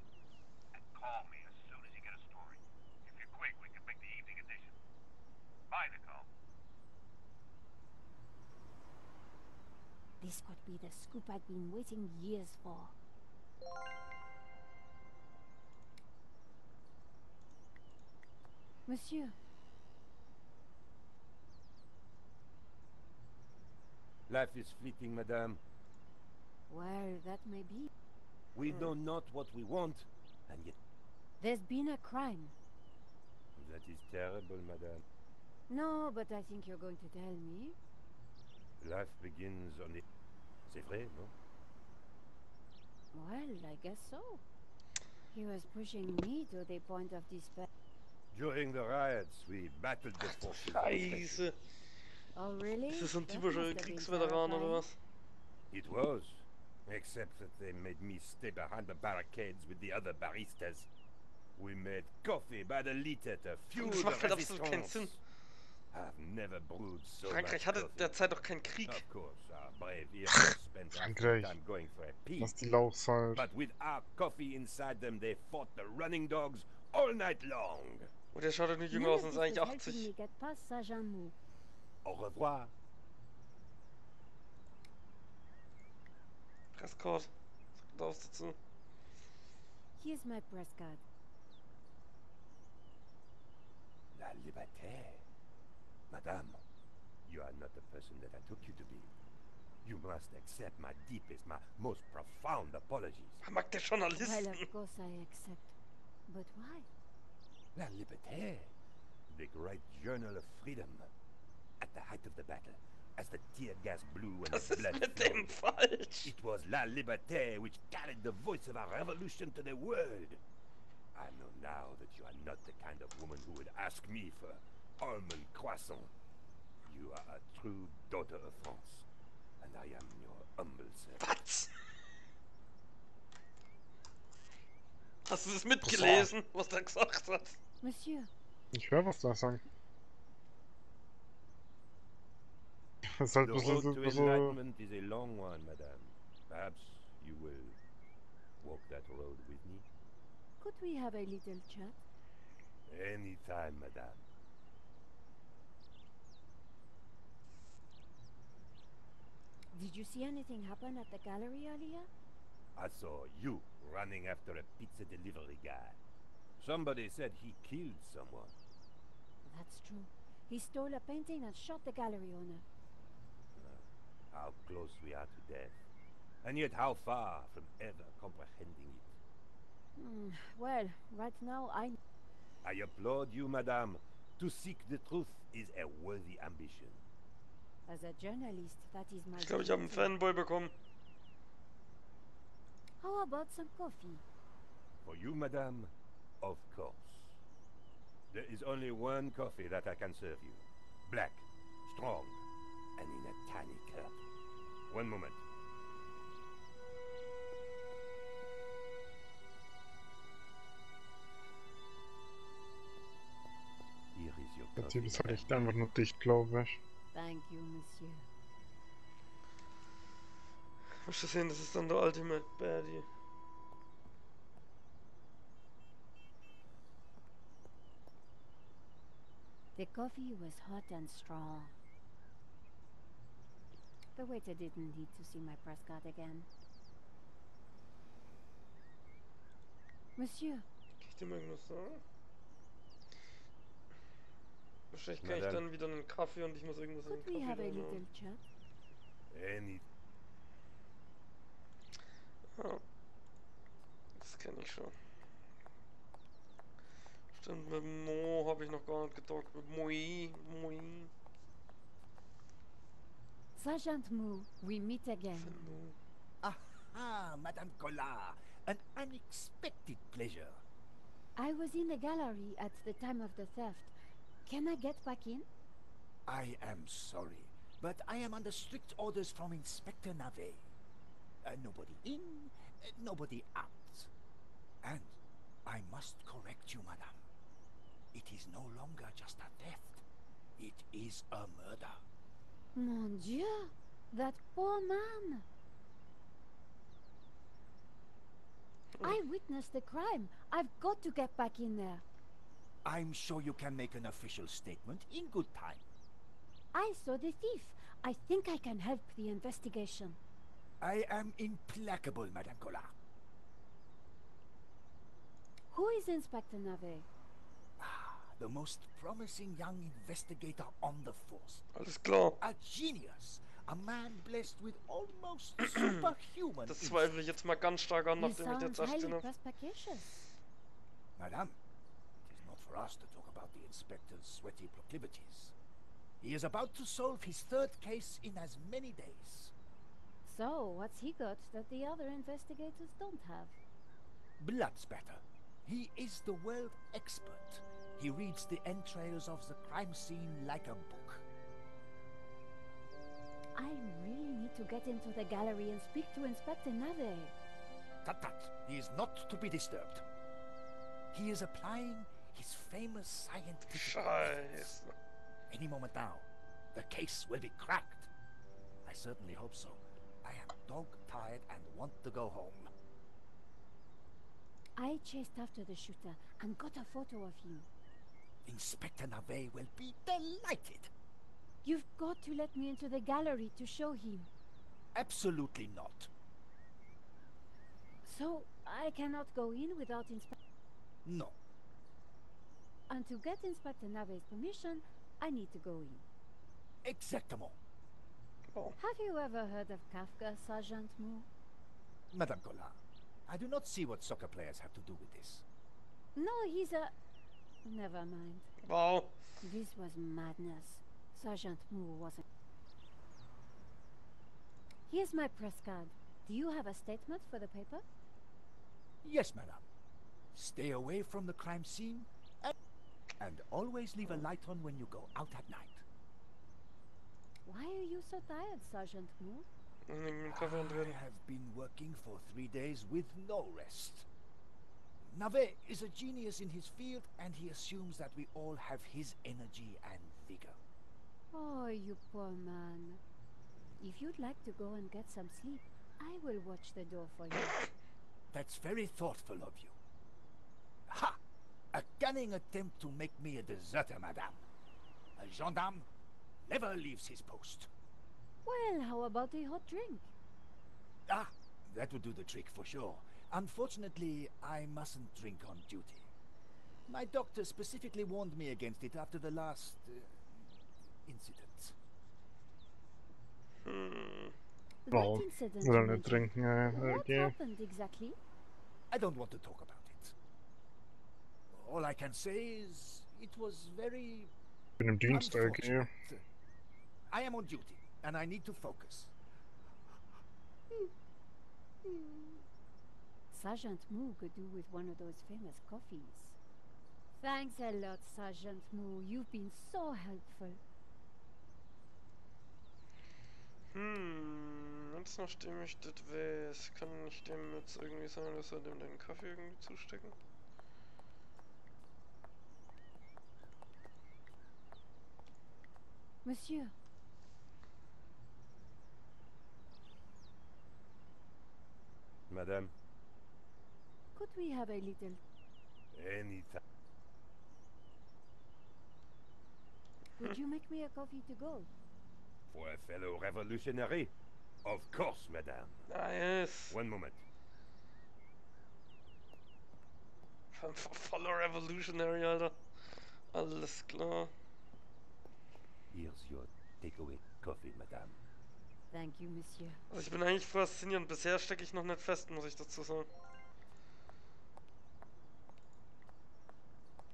[SPEAKER 7] And call me as soon as you get a story. If you're quick, we can make the evening edition. Bye, Nicole.
[SPEAKER 3] This could be the scoop I've been waiting years for. Monsieur,
[SPEAKER 9] Life is fleeting, madame.
[SPEAKER 3] well, that may be.
[SPEAKER 9] We know not what we want, and yet
[SPEAKER 3] There's been a crime.
[SPEAKER 9] that is terrible, madame.
[SPEAKER 3] No, but I think you're going to tell me.
[SPEAKER 9] Life begins on the... C'est vrai, non?
[SPEAKER 3] Well, I guess so. He was pushing me to the point of despair.
[SPEAKER 9] During the riots, we battled the forces.
[SPEAKER 1] Scheiße.
[SPEAKER 3] Oh, really?
[SPEAKER 1] Ist das so ein
[SPEAKER 3] That
[SPEAKER 1] typischer
[SPEAKER 3] must have been
[SPEAKER 1] Kriegsveteran oder
[SPEAKER 3] terrifying.
[SPEAKER 1] was?
[SPEAKER 9] It was, except that they made me stay behind the barricades with the other baristas. We made coffee by the liter to fuel
[SPEAKER 1] Das macht
[SPEAKER 9] the
[SPEAKER 1] halt absolut keinen
[SPEAKER 9] resistance.
[SPEAKER 1] Sinn.
[SPEAKER 9] I've never brewed so
[SPEAKER 1] Frankreich
[SPEAKER 9] much
[SPEAKER 1] hatte
[SPEAKER 9] coffee.
[SPEAKER 1] derzeit doch keinen Krieg.
[SPEAKER 9] Of course, our brave heroes spent half the
[SPEAKER 2] Frankreich.
[SPEAKER 9] time going for a pee.
[SPEAKER 2] Lass die Lauchs halt.
[SPEAKER 9] But with our coffee inside them, they fought the running dogs all night long.
[SPEAKER 1] Und der schaut doch nicht jünger
[SPEAKER 3] None
[SPEAKER 1] aus
[SPEAKER 3] of
[SPEAKER 1] und ist
[SPEAKER 3] this
[SPEAKER 1] eigentlich
[SPEAKER 3] was helping
[SPEAKER 1] 80.
[SPEAKER 3] me get past Saint-Jean-Mou.
[SPEAKER 9] Au revoir.
[SPEAKER 1] Presscard. Was darfst du dazu?
[SPEAKER 3] Here's my press card.
[SPEAKER 9] La liberté. Madame, you are not the person that I took you to be. You must accept my deepest, my most profound apologies.
[SPEAKER 1] Er mag der
[SPEAKER 3] Well,
[SPEAKER 1] Journalisten.
[SPEAKER 3] of course I accept. But why?
[SPEAKER 9] La liberté, the great journal of freedom. At the height of the battle, as the tear gas blew and
[SPEAKER 1] Was
[SPEAKER 9] the
[SPEAKER 1] ist
[SPEAKER 9] blood
[SPEAKER 1] mit dem
[SPEAKER 9] flowed,
[SPEAKER 1] falsch?
[SPEAKER 9] it was La Liberté which carried the voice of our revolution to the world. I know now that you are not the kind of woman who would ask me for almond croissant. You are a true daughter of France, and I am your humble servant.
[SPEAKER 1] Was? Hast du das mitgelesen, was der gesagt hat?
[SPEAKER 3] Monsieur,
[SPEAKER 2] Ich höre, was da sagt. Das ist halt
[SPEAKER 9] The
[SPEAKER 2] ein
[SPEAKER 9] road to
[SPEAKER 2] bisschen,
[SPEAKER 9] enlightenment is a long one, madame. Perhaps you will walk that road with me?
[SPEAKER 3] could we have a little chat?
[SPEAKER 9] Anytime, madame.
[SPEAKER 3] Did you see anything happen at the gallery earlier?
[SPEAKER 9] I saw you running after a pizza delivery guy. Somebody said he killed someone.
[SPEAKER 3] That's true. He stole a painting and shot the gallery owner.
[SPEAKER 9] How close we are to death, and yet how far from ever comprehending it.
[SPEAKER 3] Well, right now I...
[SPEAKER 9] I applaud you, madame. To seek the truth is a worthy ambition.
[SPEAKER 3] As a journalist, that is my...
[SPEAKER 1] Ich glaube, ich habe einen
[SPEAKER 3] duty.
[SPEAKER 1] Fanboy bekommen.
[SPEAKER 3] How about some coffee?
[SPEAKER 9] For you, madame, of course. There is only one coffee that I can serve you. Black, strong, and in a tiny cup. One moment. Here is your
[SPEAKER 2] der
[SPEAKER 9] coffee,
[SPEAKER 2] Typ ist halt
[SPEAKER 9] madame.
[SPEAKER 2] echt einfach nur dicht, glaube ich.
[SPEAKER 3] Thank you, monsieur.
[SPEAKER 1] Musst du sehen, das ist dann der Ultimate Baddie.
[SPEAKER 3] The coffee was hot and strong. The waiter didn't need to see my press card again. Monsieur,
[SPEAKER 1] Kann ich dir mal irgendwas sagen? Wahrscheinlich kann ich
[SPEAKER 9] Madame.
[SPEAKER 1] dann wieder einen Kaffee und ich muss irgendwas in
[SPEAKER 3] could
[SPEAKER 1] den
[SPEAKER 3] we have a
[SPEAKER 1] Kaffee
[SPEAKER 3] little
[SPEAKER 1] rein.
[SPEAKER 3] chat?
[SPEAKER 9] Any
[SPEAKER 1] Ja. Das kenne ich schon. Stimmt, mit Mo habe ich noch gar nicht getalkt. Mit Moi.
[SPEAKER 3] Sergeant Moo, we meet again.
[SPEAKER 1] Mo.
[SPEAKER 6] Aha, Madame Collard. An unexpected pleasure.
[SPEAKER 3] I was in the gallery at the time of the theft. Can I get back in?
[SPEAKER 6] I am sorry, but I am under strict orders from Inspector Navet. Nobody in, nobody out. And I must correct you, madame. It is no longer just a theft. It is a murder.
[SPEAKER 3] Mon Dieu! That poor man! I witnessed the crime. I've got to get back in there.
[SPEAKER 6] I'm sure you can make an official statement in good time.
[SPEAKER 3] I saw the thief. I think I can help the investigation.
[SPEAKER 6] I am implacable, Madame Collard.
[SPEAKER 3] Who is Inspector Navet?
[SPEAKER 6] The most promising young investigator on the force.
[SPEAKER 1] Alles klar.
[SPEAKER 6] A genius. A man blessed with almost superhuman
[SPEAKER 1] Das zweifle ich jetzt mal ganz stark an,
[SPEAKER 3] You
[SPEAKER 1] nachdem ich jetzt
[SPEAKER 3] sound
[SPEAKER 1] erst
[SPEAKER 3] highly
[SPEAKER 1] habe.
[SPEAKER 3] perspicacious.
[SPEAKER 6] Madame, it is not for us to talk about the inspector's sweaty proclivities. He is about to solve his third case in as many days.
[SPEAKER 3] So, what's he got that the other investigators don't have?
[SPEAKER 6] Blood spatter. He is the world expert. He reads the entrails of the crime scene like a book.
[SPEAKER 3] I really need to get into the gallery and speak to Inspector Navet.
[SPEAKER 6] Tut tut, he is not to be disturbed. He is applying his famous scientific
[SPEAKER 1] Scheiße.
[SPEAKER 6] Any moment now, the case will be cracked. I certainly hope so. I am dog-tired and want to go home.
[SPEAKER 3] I chased after the shooter and got a photo of him.
[SPEAKER 6] Inspector Navet will be delighted.
[SPEAKER 3] You've got to let me into the gallery to show him.
[SPEAKER 6] Absolutely not.
[SPEAKER 3] So, I cannot go in without Inspector...
[SPEAKER 6] No.
[SPEAKER 3] And to get Inspector Navet's permission, I need to go in.
[SPEAKER 6] Exactement.
[SPEAKER 1] Oh.
[SPEAKER 3] Have you ever heard of Kafka, Sergeant Moo?
[SPEAKER 6] Madame Collard, I do not see what soccer players have to do with this.
[SPEAKER 3] No, he's a... Never mind.
[SPEAKER 1] Wow.
[SPEAKER 3] This was madness. Sergeant Moo wasn't... Here's my press card. Do you have a statement for the paper?
[SPEAKER 6] Yes, madame. Stay away from the crime scene and always leave a light on when you go out at night.
[SPEAKER 3] Why are you so tired, Sergeant Moo?
[SPEAKER 6] I have been working for 3 days with no rest. Navet is a genius in his field, and he assumes that we all have his energy and vigor.
[SPEAKER 3] Oh, you poor man. If you'd like to go and get some sleep, I will watch the door for you.
[SPEAKER 6] That's very thoughtful of you. Ha! A cunning attempt to make me a deserter, madame. A gendarme never leaves his post.
[SPEAKER 3] Well, how about a hot drink?
[SPEAKER 6] Ah, that would do the trick for sure. Unfortunately, I mustn't drink on duty. My doctor specifically warned me against it after the last incident.
[SPEAKER 2] Well,
[SPEAKER 3] What incident
[SPEAKER 2] we
[SPEAKER 3] you
[SPEAKER 2] don't
[SPEAKER 3] mentioned?
[SPEAKER 2] drink
[SPEAKER 3] What
[SPEAKER 2] again.
[SPEAKER 3] happened exactly?
[SPEAKER 6] I don't want to talk about it. All I can say is it was very
[SPEAKER 2] Bin im Dienst, okay.
[SPEAKER 6] unfortunate. I am on duty, and I need to focus.
[SPEAKER 3] Sergeant Moo could do with one of those famous coffees. Thanks a lot, Sergeant Moo. You've been so helpful.
[SPEAKER 1] Jetzt nachdem ich das weiß, kann ich dem jetzt irgendwie sagen, dass er dem den Kaffee irgendwie zustecken?
[SPEAKER 3] Monsieur,
[SPEAKER 9] Madame,
[SPEAKER 3] could we have a little...
[SPEAKER 9] anytime.
[SPEAKER 3] Would you make me a coffee to go?
[SPEAKER 9] For a fellow revolutionary? Of course, madame.
[SPEAKER 1] Ah, yes.
[SPEAKER 9] One moment.
[SPEAKER 1] Voller Revolutionary, Alter. Alles klar.
[SPEAKER 9] Here's your takeaway coffee, madame.
[SPEAKER 3] Thank you, Monsieur.
[SPEAKER 1] Also ich bin eigentlich fasziniert. Bisher stecke ich noch nicht fest, muss ich dazu sagen.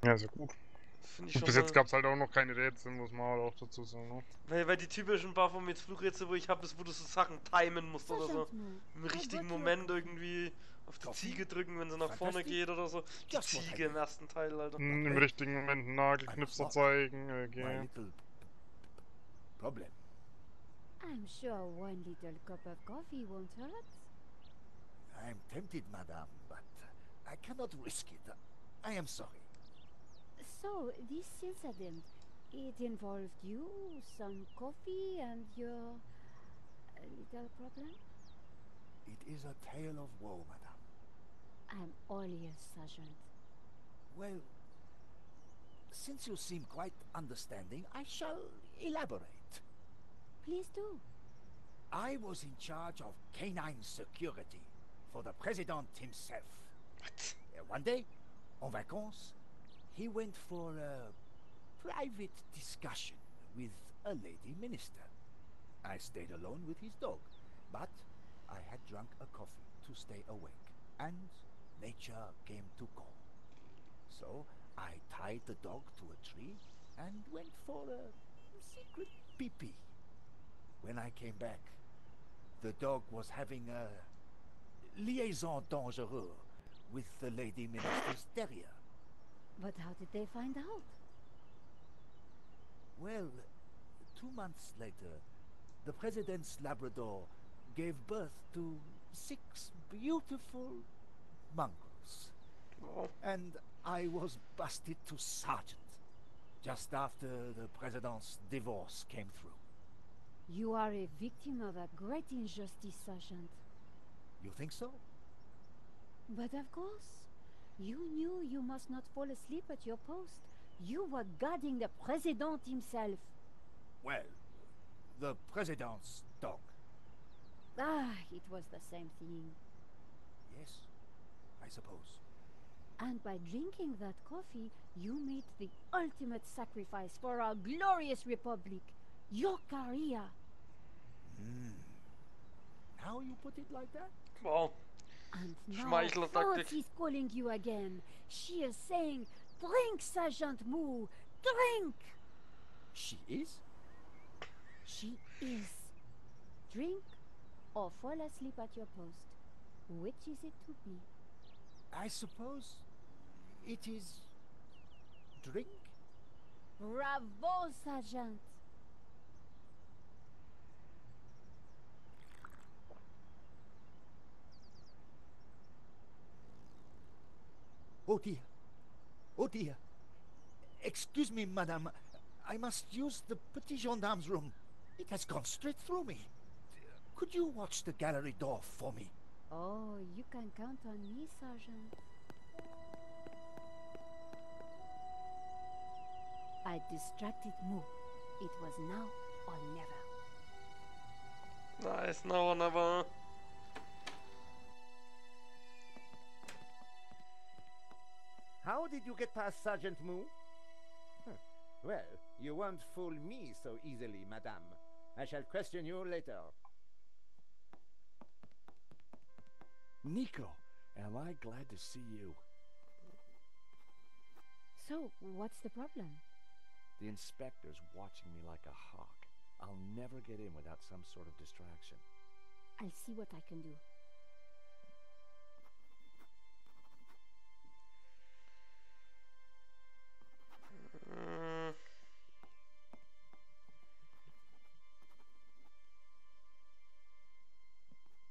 [SPEAKER 2] Ja, ist ja gut.
[SPEAKER 1] Finde ich
[SPEAKER 2] Und
[SPEAKER 1] schon
[SPEAKER 2] bis jetzt
[SPEAKER 1] mal.
[SPEAKER 2] gab es halt auch noch keine Rätsel, muss man halt auch dazu sagen, ne?
[SPEAKER 1] Weil die typischen Baphomets Fluchrätsel, wo ich habe, ist, wo du so Sachen timen musst oder so.
[SPEAKER 3] Sergeant Moo,
[SPEAKER 1] Im
[SPEAKER 3] I
[SPEAKER 1] richtigen
[SPEAKER 3] got your
[SPEAKER 1] Moment
[SPEAKER 3] coffee.
[SPEAKER 1] irgendwie auf die
[SPEAKER 6] Coffee?
[SPEAKER 1] Ziege drücken, wenn sie nach vorne
[SPEAKER 6] Fantastic.
[SPEAKER 1] geht oder so. Die
[SPEAKER 6] Just what I
[SPEAKER 1] Ziege im
[SPEAKER 6] need.
[SPEAKER 1] ersten Teil, Alter.
[SPEAKER 2] Im richtigen Moment einen Nagelknipser zeigen,
[SPEAKER 6] My
[SPEAKER 2] okay.
[SPEAKER 6] little problem.
[SPEAKER 3] I'm sure one little cup of coffee won't hurt.
[SPEAKER 6] I'm tempted, madame, but I cannot risk it. I am sorry.
[SPEAKER 3] So, this incident, it involved you, some coffee, and your little problem?
[SPEAKER 6] It is a tale of woe, madame.
[SPEAKER 3] I'm all ears, Sergeant.
[SPEAKER 6] Well, since you seem quite understanding, I shall elaborate.
[SPEAKER 3] Please do.
[SPEAKER 6] I was in charge of canine security for the president himself. One day, en vacances, he went for a private discussion with a lady minister. I stayed alone with his dog, but I had drunk a coffee to stay awake, and nature came to call. So I tied the dog to a tree and went for a secret pee-pee. When I came back, the dog was having a liaison dangereuse with the lady minister's terrier.
[SPEAKER 3] But how did they find out?
[SPEAKER 6] Well, 2 months later, the president's Labrador gave birth to 6 beautiful mongrels.
[SPEAKER 1] Oh.
[SPEAKER 6] And I was busted to sergeant just after the president's divorce came through.
[SPEAKER 3] You are a victim of a great injustice, Sergeant.
[SPEAKER 6] You think so?
[SPEAKER 3] But of course. You knew you must not fall asleep at your post. You were guarding the president himself.
[SPEAKER 6] Well, the president's dog.
[SPEAKER 3] Ah, it was the same thing.
[SPEAKER 6] Yes, I suppose.
[SPEAKER 3] And by drinking that coffee, you made the ultimate sacrifice for our glorious republic. Your career.
[SPEAKER 6] Now you put it like that?
[SPEAKER 1] Wow.
[SPEAKER 3] And now
[SPEAKER 1] Schmeichler-Taktik.
[SPEAKER 3] France is calling you again. She is saying, drink, Sergeant Moo, drink!
[SPEAKER 6] She is?
[SPEAKER 3] She is. Drink or fall asleep at your post. Which is it to be?
[SPEAKER 6] I suppose it is drink?
[SPEAKER 3] Bravo, Sergeant!
[SPEAKER 6] Oh dear. Oh dear. Excuse me, madame. I must use the petit gendarme's room. It has gone straight through me. Could you watch the gallery door for me?
[SPEAKER 3] Oh, you can count on me, Sergeant. I distracted Moo. It was now or never.
[SPEAKER 1] Nice, now or never.
[SPEAKER 10] How did you get past Sergeant Moo? Well, you won't fool me so easily, madame. I shall question you later.
[SPEAKER 4] Nico, am I glad to see you.
[SPEAKER 3] So, what's the problem?
[SPEAKER 4] The inspector's watching me like a hawk. I'll never get in without some sort of distraction.
[SPEAKER 3] I'll see what I can do.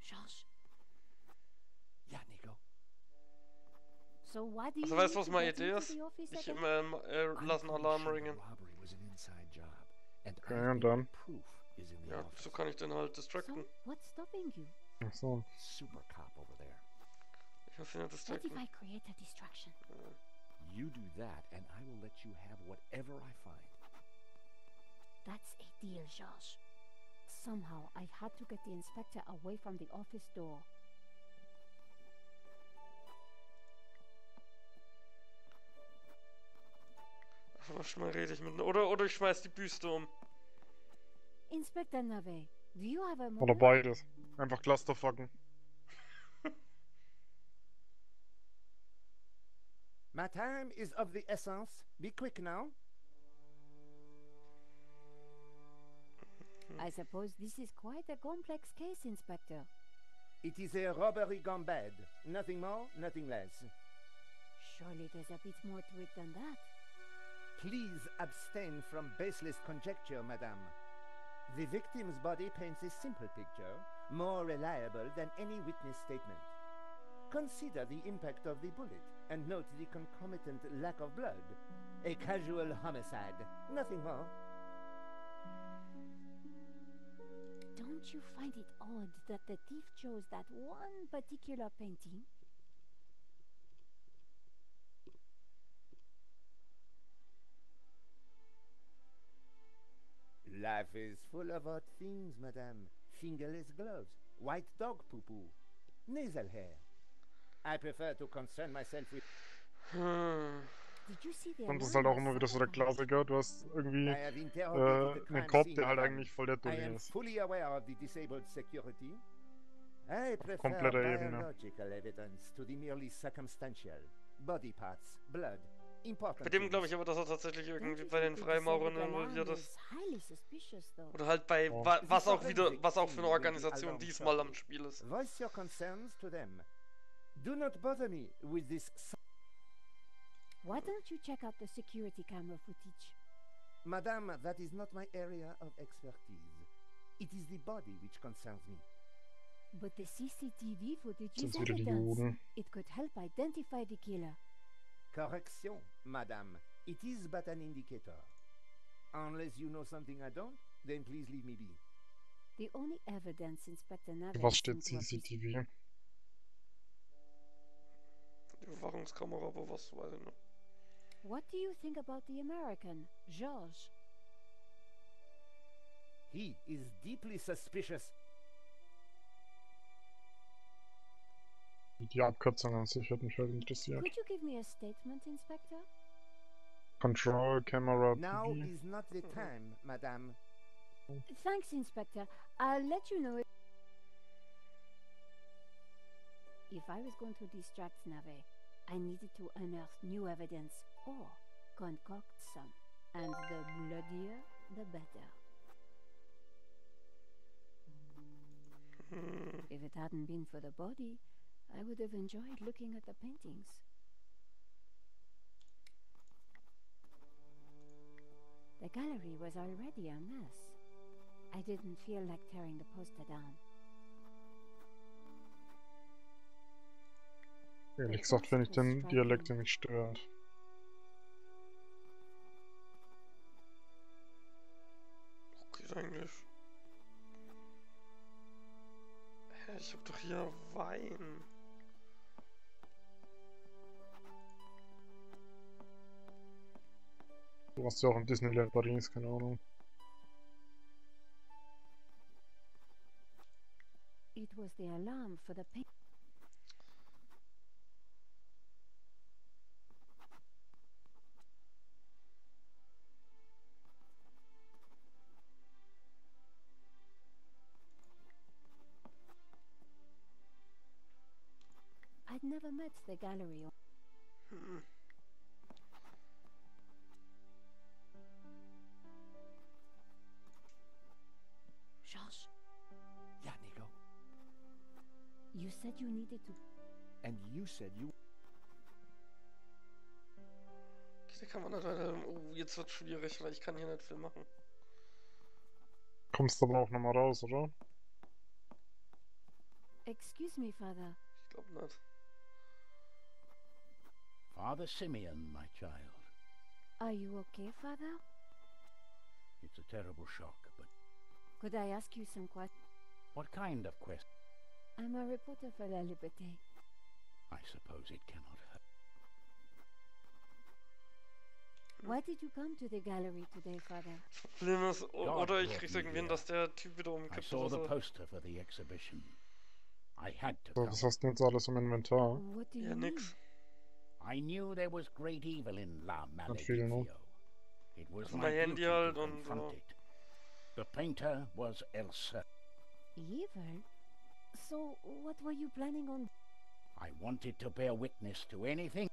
[SPEAKER 3] George,
[SPEAKER 6] Ja, Nico.
[SPEAKER 3] so why do you
[SPEAKER 1] Also weißt du,
[SPEAKER 3] need
[SPEAKER 1] was
[SPEAKER 3] to
[SPEAKER 1] meine
[SPEAKER 3] get
[SPEAKER 1] Idee
[SPEAKER 3] into
[SPEAKER 1] ist?
[SPEAKER 3] the office
[SPEAKER 1] Ich
[SPEAKER 3] again?
[SPEAKER 1] lass einen Alarm ringen.
[SPEAKER 4] Robbery was an inside job, and
[SPEAKER 2] Okay,
[SPEAKER 4] I
[SPEAKER 2] und
[SPEAKER 4] think
[SPEAKER 2] dann?
[SPEAKER 4] proof is in the
[SPEAKER 1] Ja,
[SPEAKER 4] office.
[SPEAKER 1] so kann ich den halt
[SPEAKER 3] So,
[SPEAKER 1] distracten.
[SPEAKER 3] what's stopping you?
[SPEAKER 2] Ach so.
[SPEAKER 4] Super cop over there.
[SPEAKER 1] Ich muss ihn ja
[SPEAKER 3] What if
[SPEAKER 1] distracten.
[SPEAKER 3] I create a distraction?
[SPEAKER 4] You do that, and I will let you have whatever I find.
[SPEAKER 3] That's a deal, George. Somehow, I had to get the inspector away from the office door.
[SPEAKER 1] Manchmal rede ich mit. Oder ich schmeiß die Büste um.
[SPEAKER 3] Inspector Nave, do you have a
[SPEAKER 2] Oder
[SPEAKER 3] moment?
[SPEAKER 2] beides. Einfach Cluster.
[SPEAKER 10] My time is of the essence. Be quick now.
[SPEAKER 3] I suppose this is quite a complex case, Inspector.
[SPEAKER 10] It is a robbery gone bad. Nothing more, nothing less.
[SPEAKER 3] Surely there's a bit more to it than that.
[SPEAKER 10] Please abstain from baseless conjecture, madame. The victim's body paints a simple picture, more reliable than any witness statement. Consider the impact of the bullet, and note the concomitant lack of blood. A casual homicide, nothing more.
[SPEAKER 3] Don't you find it odd that the thief chose that one particular painting?
[SPEAKER 10] Life is full of odd things, madame. Fingerless gloves, white dog poo-poo, nasal hair. I prefer to concern myself with...
[SPEAKER 3] Did you see the
[SPEAKER 2] Und das ist halt auch immer wieder so der Klassiker. Du hast irgendwie einen Cop, der halt eigentlich voll der Dulli ist.
[SPEAKER 10] Fully aware of the disabled security. I prefer
[SPEAKER 2] Kompletter Ebene.
[SPEAKER 10] biological evidence to the merely circumstantial. Body parts, blood, important.
[SPEAKER 1] Bei dem glaube ich aber, dass er tatsächlich irgendwie bei den Freimaurern involviert ist. Oder halt bei was auch für eine Organisation diesmal am Spiel ist.
[SPEAKER 10] Voice your concerns to them. Do not bother me with this.
[SPEAKER 3] Why don't you check out the security camera footage?
[SPEAKER 10] Madame, that is not my area of expertise. It is the body which concerns me.
[SPEAKER 3] But the CCTV footage
[SPEAKER 2] Sind's
[SPEAKER 3] is
[SPEAKER 2] wieder die
[SPEAKER 3] evidence.
[SPEAKER 2] Juden?
[SPEAKER 3] It could help identify the killer.
[SPEAKER 10] Correction, madame. It is but an indicator. Unless you know something I don't, then please leave me be.
[SPEAKER 3] The only evidence Inspector Nave
[SPEAKER 2] Was steht CCTV?
[SPEAKER 1] Die Überwachungskamera, aber was weiß ich nicht.
[SPEAKER 3] What do you think about the American, Georges?
[SPEAKER 10] He is deeply suspicious.
[SPEAKER 2] Die Abkürzung an sich hat mich halt interessiert.
[SPEAKER 3] Could you give me a statement, Inspector?
[SPEAKER 2] Control, Camera,
[SPEAKER 10] Now
[SPEAKER 2] PV.
[SPEAKER 10] is not the time, madame.
[SPEAKER 3] Thanks, Inspector. I'll let you know if I was going to distract Nave, I needed to unearth new evidence or concoct some. And the bloodier, the better. If it hadn't been for the body, I would have enjoyed looking at the paintings. The gallery was already a mess. I didn't feel like tearing the poster down.
[SPEAKER 2] Ehrlich gesagt, wenn ich den Dialekt der mich stört.
[SPEAKER 1] Geht eigentlich. Hä, ich hab doch hier Wein.
[SPEAKER 2] Du warst ja auch im Disneyland Paris, keine Ahnung.
[SPEAKER 3] It was the alarm for the paint. I'd never met the gallery.
[SPEAKER 6] Josh? Yeah, Nico.
[SPEAKER 3] You said you needed to...
[SPEAKER 6] And you said you...
[SPEAKER 1] Da kann man nicht weiter... Oh, jetzt wird schwierig, weil ich kann hier nicht viel machen.
[SPEAKER 2] Kommst aber auch nochmal raus, oder?
[SPEAKER 3] Excuse me, Father.
[SPEAKER 1] Ich glaub nicht.
[SPEAKER 11] Father Simeon, my child.
[SPEAKER 3] Are you okay, Father?
[SPEAKER 11] It's a terrible shock, but
[SPEAKER 3] Could I ask you some questions?
[SPEAKER 11] what kind of question?
[SPEAKER 3] I'm a reporter for La Liberté.
[SPEAKER 11] I suppose it cannot hurt.
[SPEAKER 3] Why did you come to the gallery today, Father?
[SPEAKER 1] Problem ist, oder ich
[SPEAKER 11] brought
[SPEAKER 1] krieg's
[SPEAKER 11] me
[SPEAKER 1] irgendwie hin,
[SPEAKER 11] here.
[SPEAKER 1] dass der Typ wieder
[SPEAKER 11] I
[SPEAKER 1] umkippt
[SPEAKER 11] saw
[SPEAKER 1] oder
[SPEAKER 11] the
[SPEAKER 1] so.
[SPEAKER 11] poster for the exhibition. I had to
[SPEAKER 2] So,
[SPEAKER 11] come.
[SPEAKER 2] was hast du denn jetzt alles im Inventar?
[SPEAKER 3] What do you
[SPEAKER 1] Ja,
[SPEAKER 3] mean?
[SPEAKER 1] nix.
[SPEAKER 11] I knew there was great evil in La
[SPEAKER 2] Not viel, no?
[SPEAKER 11] Maledictio. It was
[SPEAKER 1] Also
[SPEAKER 11] my
[SPEAKER 1] mein Handy
[SPEAKER 11] duty
[SPEAKER 1] halt
[SPEAKER 11] to
[SPEAKER 1] und
[SPEAKER 11] confront
[SPEAKER 1] so.
[SPEAKER 11] it. The painter was El Serpent.
[SPEAKER 3] Evil? So, what were you planning on?
[SPEAKER 11] I wanted to bear witness to anything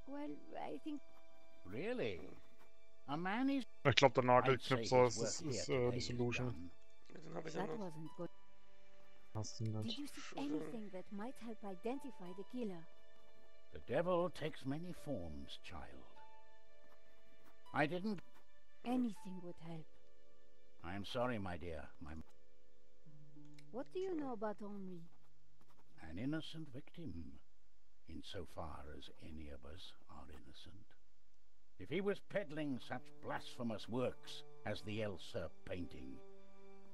[SPEAKER 3] Well, I think
[SPEAKER 11] Really? A man is...
[SPEAKER 2] Ich glaube, der
[SPEAKER 11] I'd say
[SPEAKER 2] Nagelknipser
[SPEAKER 11] his
[SPEAKER 2] ist,
[SPEAKER 11] work
[SPEAKER 2] ist,
[SPEAKER 11] here
[SPEAKER 2] die
[SPEAKER 11] today is
[SPEAKER 2] Solution.
[SPEAKER 11] done.
[SPEAKER 1] Den habe ich ja
[SPEAKER 3] that
[SPEAKER 1] noch.
[SPEAKER 3] wasn't good.
[SPEAKER 2] Hast du
[SPEAKER 3] Did
[SPEAKER 2] nicht?
[SPEAKER 3] you see
[SPEAKER 1] Sure.
[SPEAKER 3] anything that might help identify the killer?
[SPEAKER 11] The devil takes many forms, child. I didn't...
[SPEAKER 3] Anything would help.
[SPEAKER 11] I'm sorry, my dear.
[SPEAKER 3] What do you know about Henri?
[SPEAKER 11] An innocent victim, insofar as any of us are innocent. If he was peddling such blasphemous works as the Elsa painting,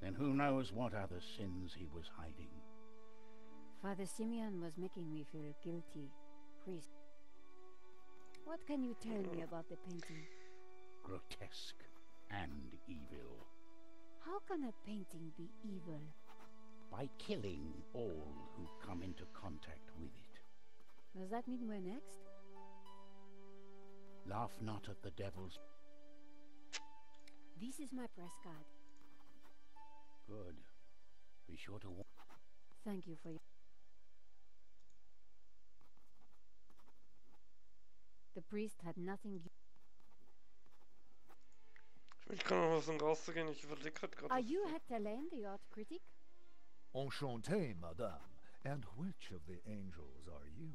[SPEAKER 11] then who knows what other sins he was hiding.
[SPEAKER 3] Father Simeon was making me feel guilty. Priest. What can you tell me about the painting?
[SPEAKER 11] Grotesque and evil.
[SPEAKER 3] How can a painting be evil?
[SPEAKER 11] By killing all who come into contact with it.
[SPEAKER 3] Does that mean we're next?
[SPEAKER 11] Laugh not at the devil's...
[SPEAKER 3] This is my press card.
[SPEAKER 11] Good. Be sure to...
[SPEAKER 3] Thank you for your... The priest had nothing...
[SPEAKER 1] Ich kann noch versuchen rauszugehen, ich überlege gerade.
[SPEAKER 3] Are you Hector Lane, the art critic?
[SPEAKER 8] Enchanté, madame. And which of the angels are you?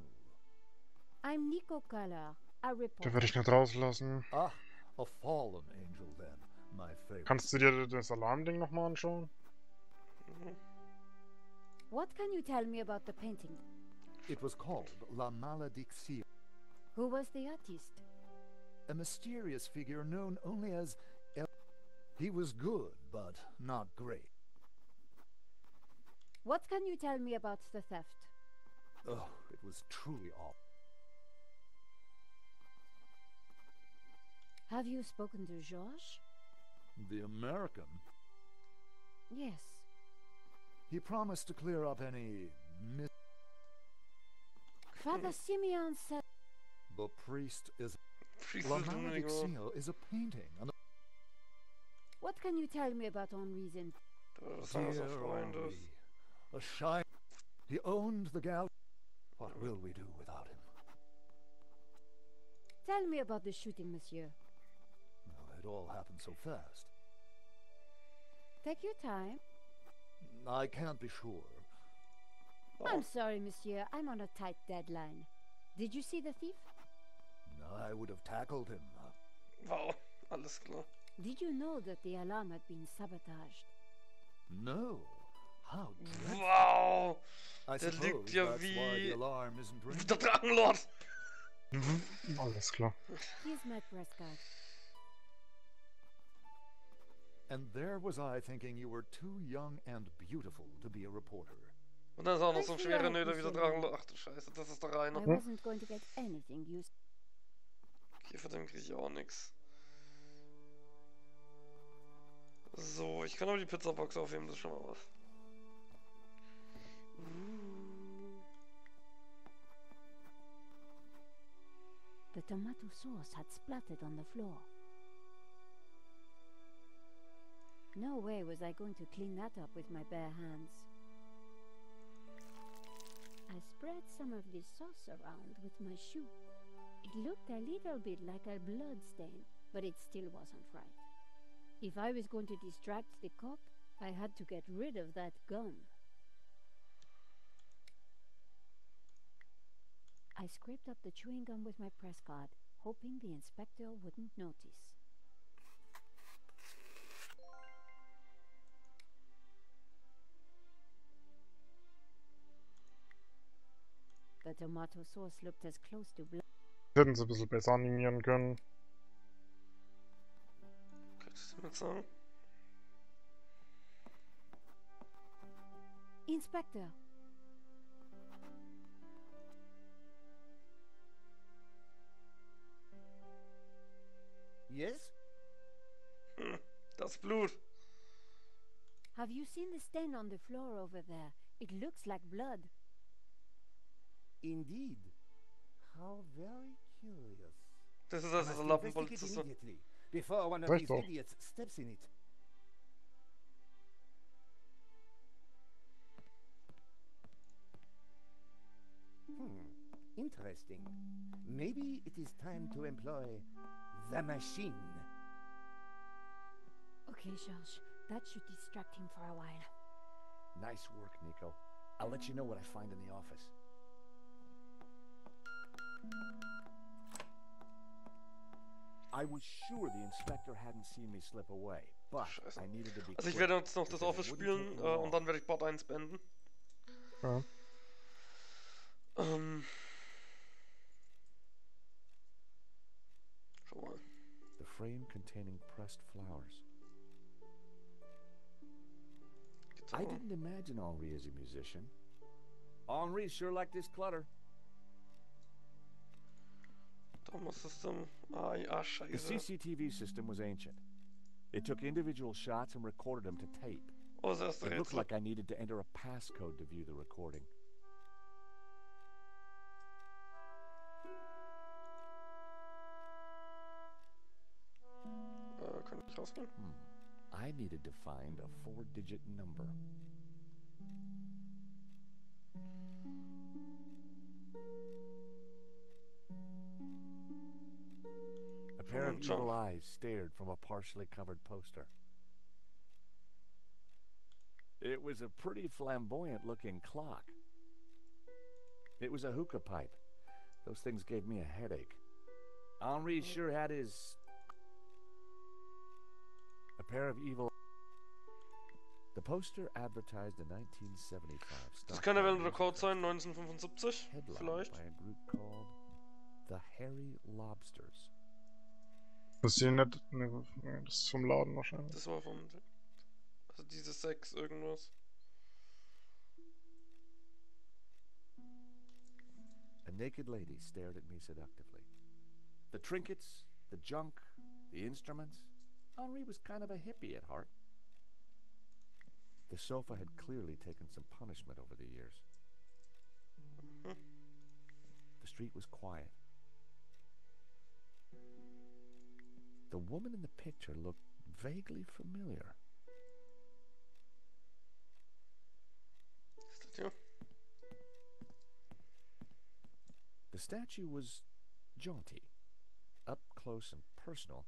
[SPEAKER 3] I'm Nico Collar, a
[SPEAKER 2] Den
[SPEAKER 3] reporter.
[SPEAKER 2] werde ich nicht rauslassen.
[SPEAKER 8] Ah, a fallen angel then. My favorite.
[SPEAKER 2] Kannst du dir das Alarmding nochmal anschauen?
[SPEAKER 3] What can you tell me about the painting?
[SPEAKER 8] It was called La Malédiction.
[SPEAKER 3] Who was the artist?
[SPEAKER 8] A mysterious figure known only as He was good, but not great.
[SPEAKER 3] What can you tell me about the theft?
[SPEAKER 8] Oh, it was truly awful.
[SPEAKER 3] Have you spoken to Georges?
[SPEAKER 8] The American?
[SPEAKER 3] Yes.
[SPEAKER 8] He promised to clear up any
[SPEAKER 3] Father Simeon said...
[SPEAKER 8] The priest is...
[SPEAKER 1] Priest
[SPEAKER 8] La
[SPEAKER 1] is doing it all.
[SPEAKER 8] Malédiction is a painting.
[SPEAKER 3] What can you tell me about Henri's in...
[SPEAKER 1] Das ist unser Freund.
[SPEAKER 8] Henri, a shy... He owned the gallery. What will we do without him?
[SPEAKER 3] Tell me about the shooting, monsieur.
[SPEAKER 8] Oh, it all happened so fast.
[SPEAKER 3] Take your time.
[SPEAKER 8] I can't be sure.
[SPEAKER 3] I'm sorry, monsieur. I'm on a tight deadline. Did you see the thief?
[SPEAKER 8] I would have tackled him.
[SPEAKER 1] Wow, alles klar.
[SPEAKER 3] Did you know that the alarm had been sabotaged?
[SPEAKER 8] No. How dreadful.
[SPEAKER 1] Wow!
[SPEAKER 8] I
[SPEAKER 1] Der
[SPEAKER 8] suppose
[SPEAKER 1] liegt ja
[SPEAKER 8] that's why the
[SPEAKER 1] wie
[SPEAKER 8] alarm isn't ringing.
[SPEAKER 1] der Drachenlord.
[SPEAKER 2] Alles klar.
[SPEAKER 3] Here's my press card.
[SPEAKER 8] And there was I thinking you were too young and beautiful to be a reporter.
[SPEAKER 1] Und dann ist auch noch so ein
[SPEAKER 3] Thanks for
[SPEAKER 1] schwerer
[SPEAKER 3] your
[SPEAKER 1] Nöder wie der
[SPEAKER 3] help, Monsieur
[SPEAKER 1] Drachenlord. Ach du Scheiße, das ist der Reiner.
[SPEAKER 3] I wasn't going to get anything used.
[SPEAKER 1] Okay, von dem kriege ich auch nix. So, ich kann aber die Pizzabox aufheben, das ist schon mal was.
[SPEAKER 3] The tomato sauce had splattered on the floor. No way was I going to clean that up with my bare hands. I spread some of this sauce around with my shoe. It looked a little bit like a blood stain, but it still wasn't right. If I was going to distract the cop, I had to get rid of that gum. I scraped up the chewing gum with my press card, hoping the inspector wouldn't notice. The tomato sauce looked as close to blood.
[SPEAKER 2] Hätten sie ein bisschen besser animieren können.
[SPEAKER 1] Könntest du mir sagen?
[SPEAKER 3] Inspector!
[SPEAKER 10] Yes?
[SPEAKER 1] Das Blut.
[SPEAKER 3] Have you seen the stain on the floor over there? It looks like blood.
[SPEAKER 10] Indeed. How very curious.
[SPEAKER 1] Das ist
[SPEAKER 10] I
[SPEAKER 1] also
[SPEAKER 10] must
[SPEAKER 1] so
[SPEAKER 10] investigate
[SPEAKER 1] Lappenbolzen.
[SPEAKER 10] immediately, before one of
[SPEAKER 2] Sag
[SPEAKER 10] these
[SPEAKER 2] doch.
[SPEAKER 10] idiots steps in it. Interesting. interesting. Maybe it is time to employ the machine.
[SPEAKER 3] Okay, George. That should distract him for a while.
[SPEAKER 4] Nice work, Nico. I'll let you know what I find in the office. I was sure the inspector hadn't seen me slip away, but
[SPEAKER 1] Scheiße.
[SPEAKER 4] I needed to be
[SPEAKER 1] Also ich
[SPEAKER 4] quick,
[SPEAKER 1] werde jetzt noch das
[SPEAKER 4] because
[SPEAKER 1] Office
[SPEAKER 4] it wouldn't
[SPEAKER 1] spielen
[SPEAKER 4] take me long.
[SPEAKER 1] und dann werde ich Part 1 beenden.
[SPEAKER 2] Ja.
[SPEAKER 1] Schau mal.
[SPEAKER 4] The frame containing pressed flowers.
[SPEAKER 1] Geht's
[SPEAKER 4] I
[SPEAKER 1] auch?
[SPEAKER 4] didn't imagine Henri as a musician. Henri sure liked his clutter.
[SPEAKER 1] Thomas System. Ah, ja,
[SPEAKER 4] The
[SPEAKER 1] scheiße.
[SPEAKER 4] CCTV system was ancient. It took individual shots and recorded them to tape.
[SPEAKER 1] Oh, das erste
[SPEAKER 4] It looked
[SPEAKER 1] Rätsel.
[SPEAKER 4] like I needed to enter a passcode to view the recording.
[SPEAKER 1] Kann ich rausgehen?
[SPEAKER 4] I needed to find a 4-digit number. A pair of evil eyes stared from a partially covered poster. It was a pretty flamboyant-looking clock. It was a hookah pipe. Those things gave me a headache. Henri sure had his... A pair of evil... The poster advertised a 1975
[SPEAKER 1] Das
[SPEAKER 4] stock
[SPEAKER 1] kann eventuell der
[SPEAKER 4] news
[SPEAKER 1] Code sein,
[SPEAKER 4] press
[SPEAKER 1] 1975,
[SPEAKER 4] headlined
[SPEAKER 1] vielleicht.
[SPEAKER 4] by a group called the Hairy Lobsters.
[SPEAKER 2] Das ist hier nicht. Ne, das ist vom Laden wahrscheinlich.
[SPEAKER 1] Das war vom... Also diese 6 irgendwas.
[SPEAKER 4] A naked lady stared at me seductively. The trinkets, the junk, the instruments. Henri was kind of a hippie at heart. The sofa had clearly taken some punishment over the years. The street was quiet. The woman in the picture looked vaguely familiar.
[SPEAKER 1] Ist das hier?
[SPEAKER 4] The statue was jaunty. Up close and personal,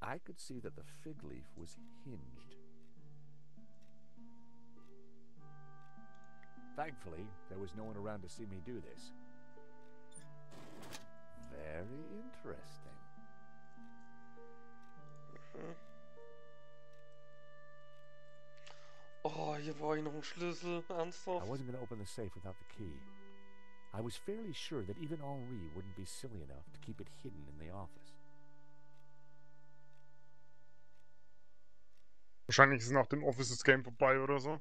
[SPEAKER 4] I could see that the fig leaf was hinged. Thankfully, there was no one around to see me do this. Very interesting.
[SPEAKER 1] Oh, hier brauche ich noch einen Schlüssel. Ernsthaft?
[SPEAKER 4] I wasn't going to open the safe without the key. I was fairly sure that even Henri wouldn't be silly enough to keep it hidden in the office.
[SPEAKER 2] Wahrscheinlich ist nach dem Office das Game vorbei oder so.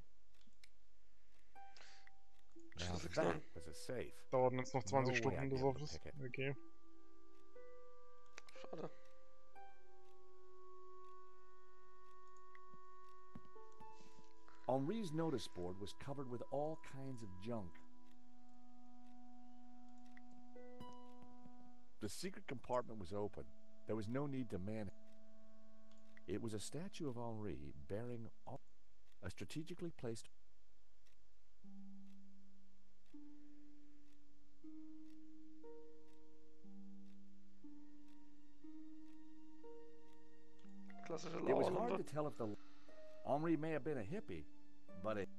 [SPEAKER 4] Now that was a safe.
[SPEAKER 2] Dauert jetzt noch 20
[SPEAKER 4] No way
[SPEAKER 2] Stunden
[SPEAKER 4] I'd
[SPEAKER 2] das
[SPEAKER 4] be able to
[SPEAKER 2] Office.
[SPEAKER 4] pick it.
[SPEAKER 2] Okay.
[SPEAKER 1] Schade.
[SPEAKER 4] Henri's notice board was covered with all kinds of junk. The secret compartment was open. There was no need to man it. It was a statue of Henri bearing a strategically placed...
[SPEAKER 1] Klassische
[SPEAKER 4] It was hard to
[SPEAKER 1] Lauerlumpe.
[SPEAKER 4] tell if the... Henri may have been a hippie, but it...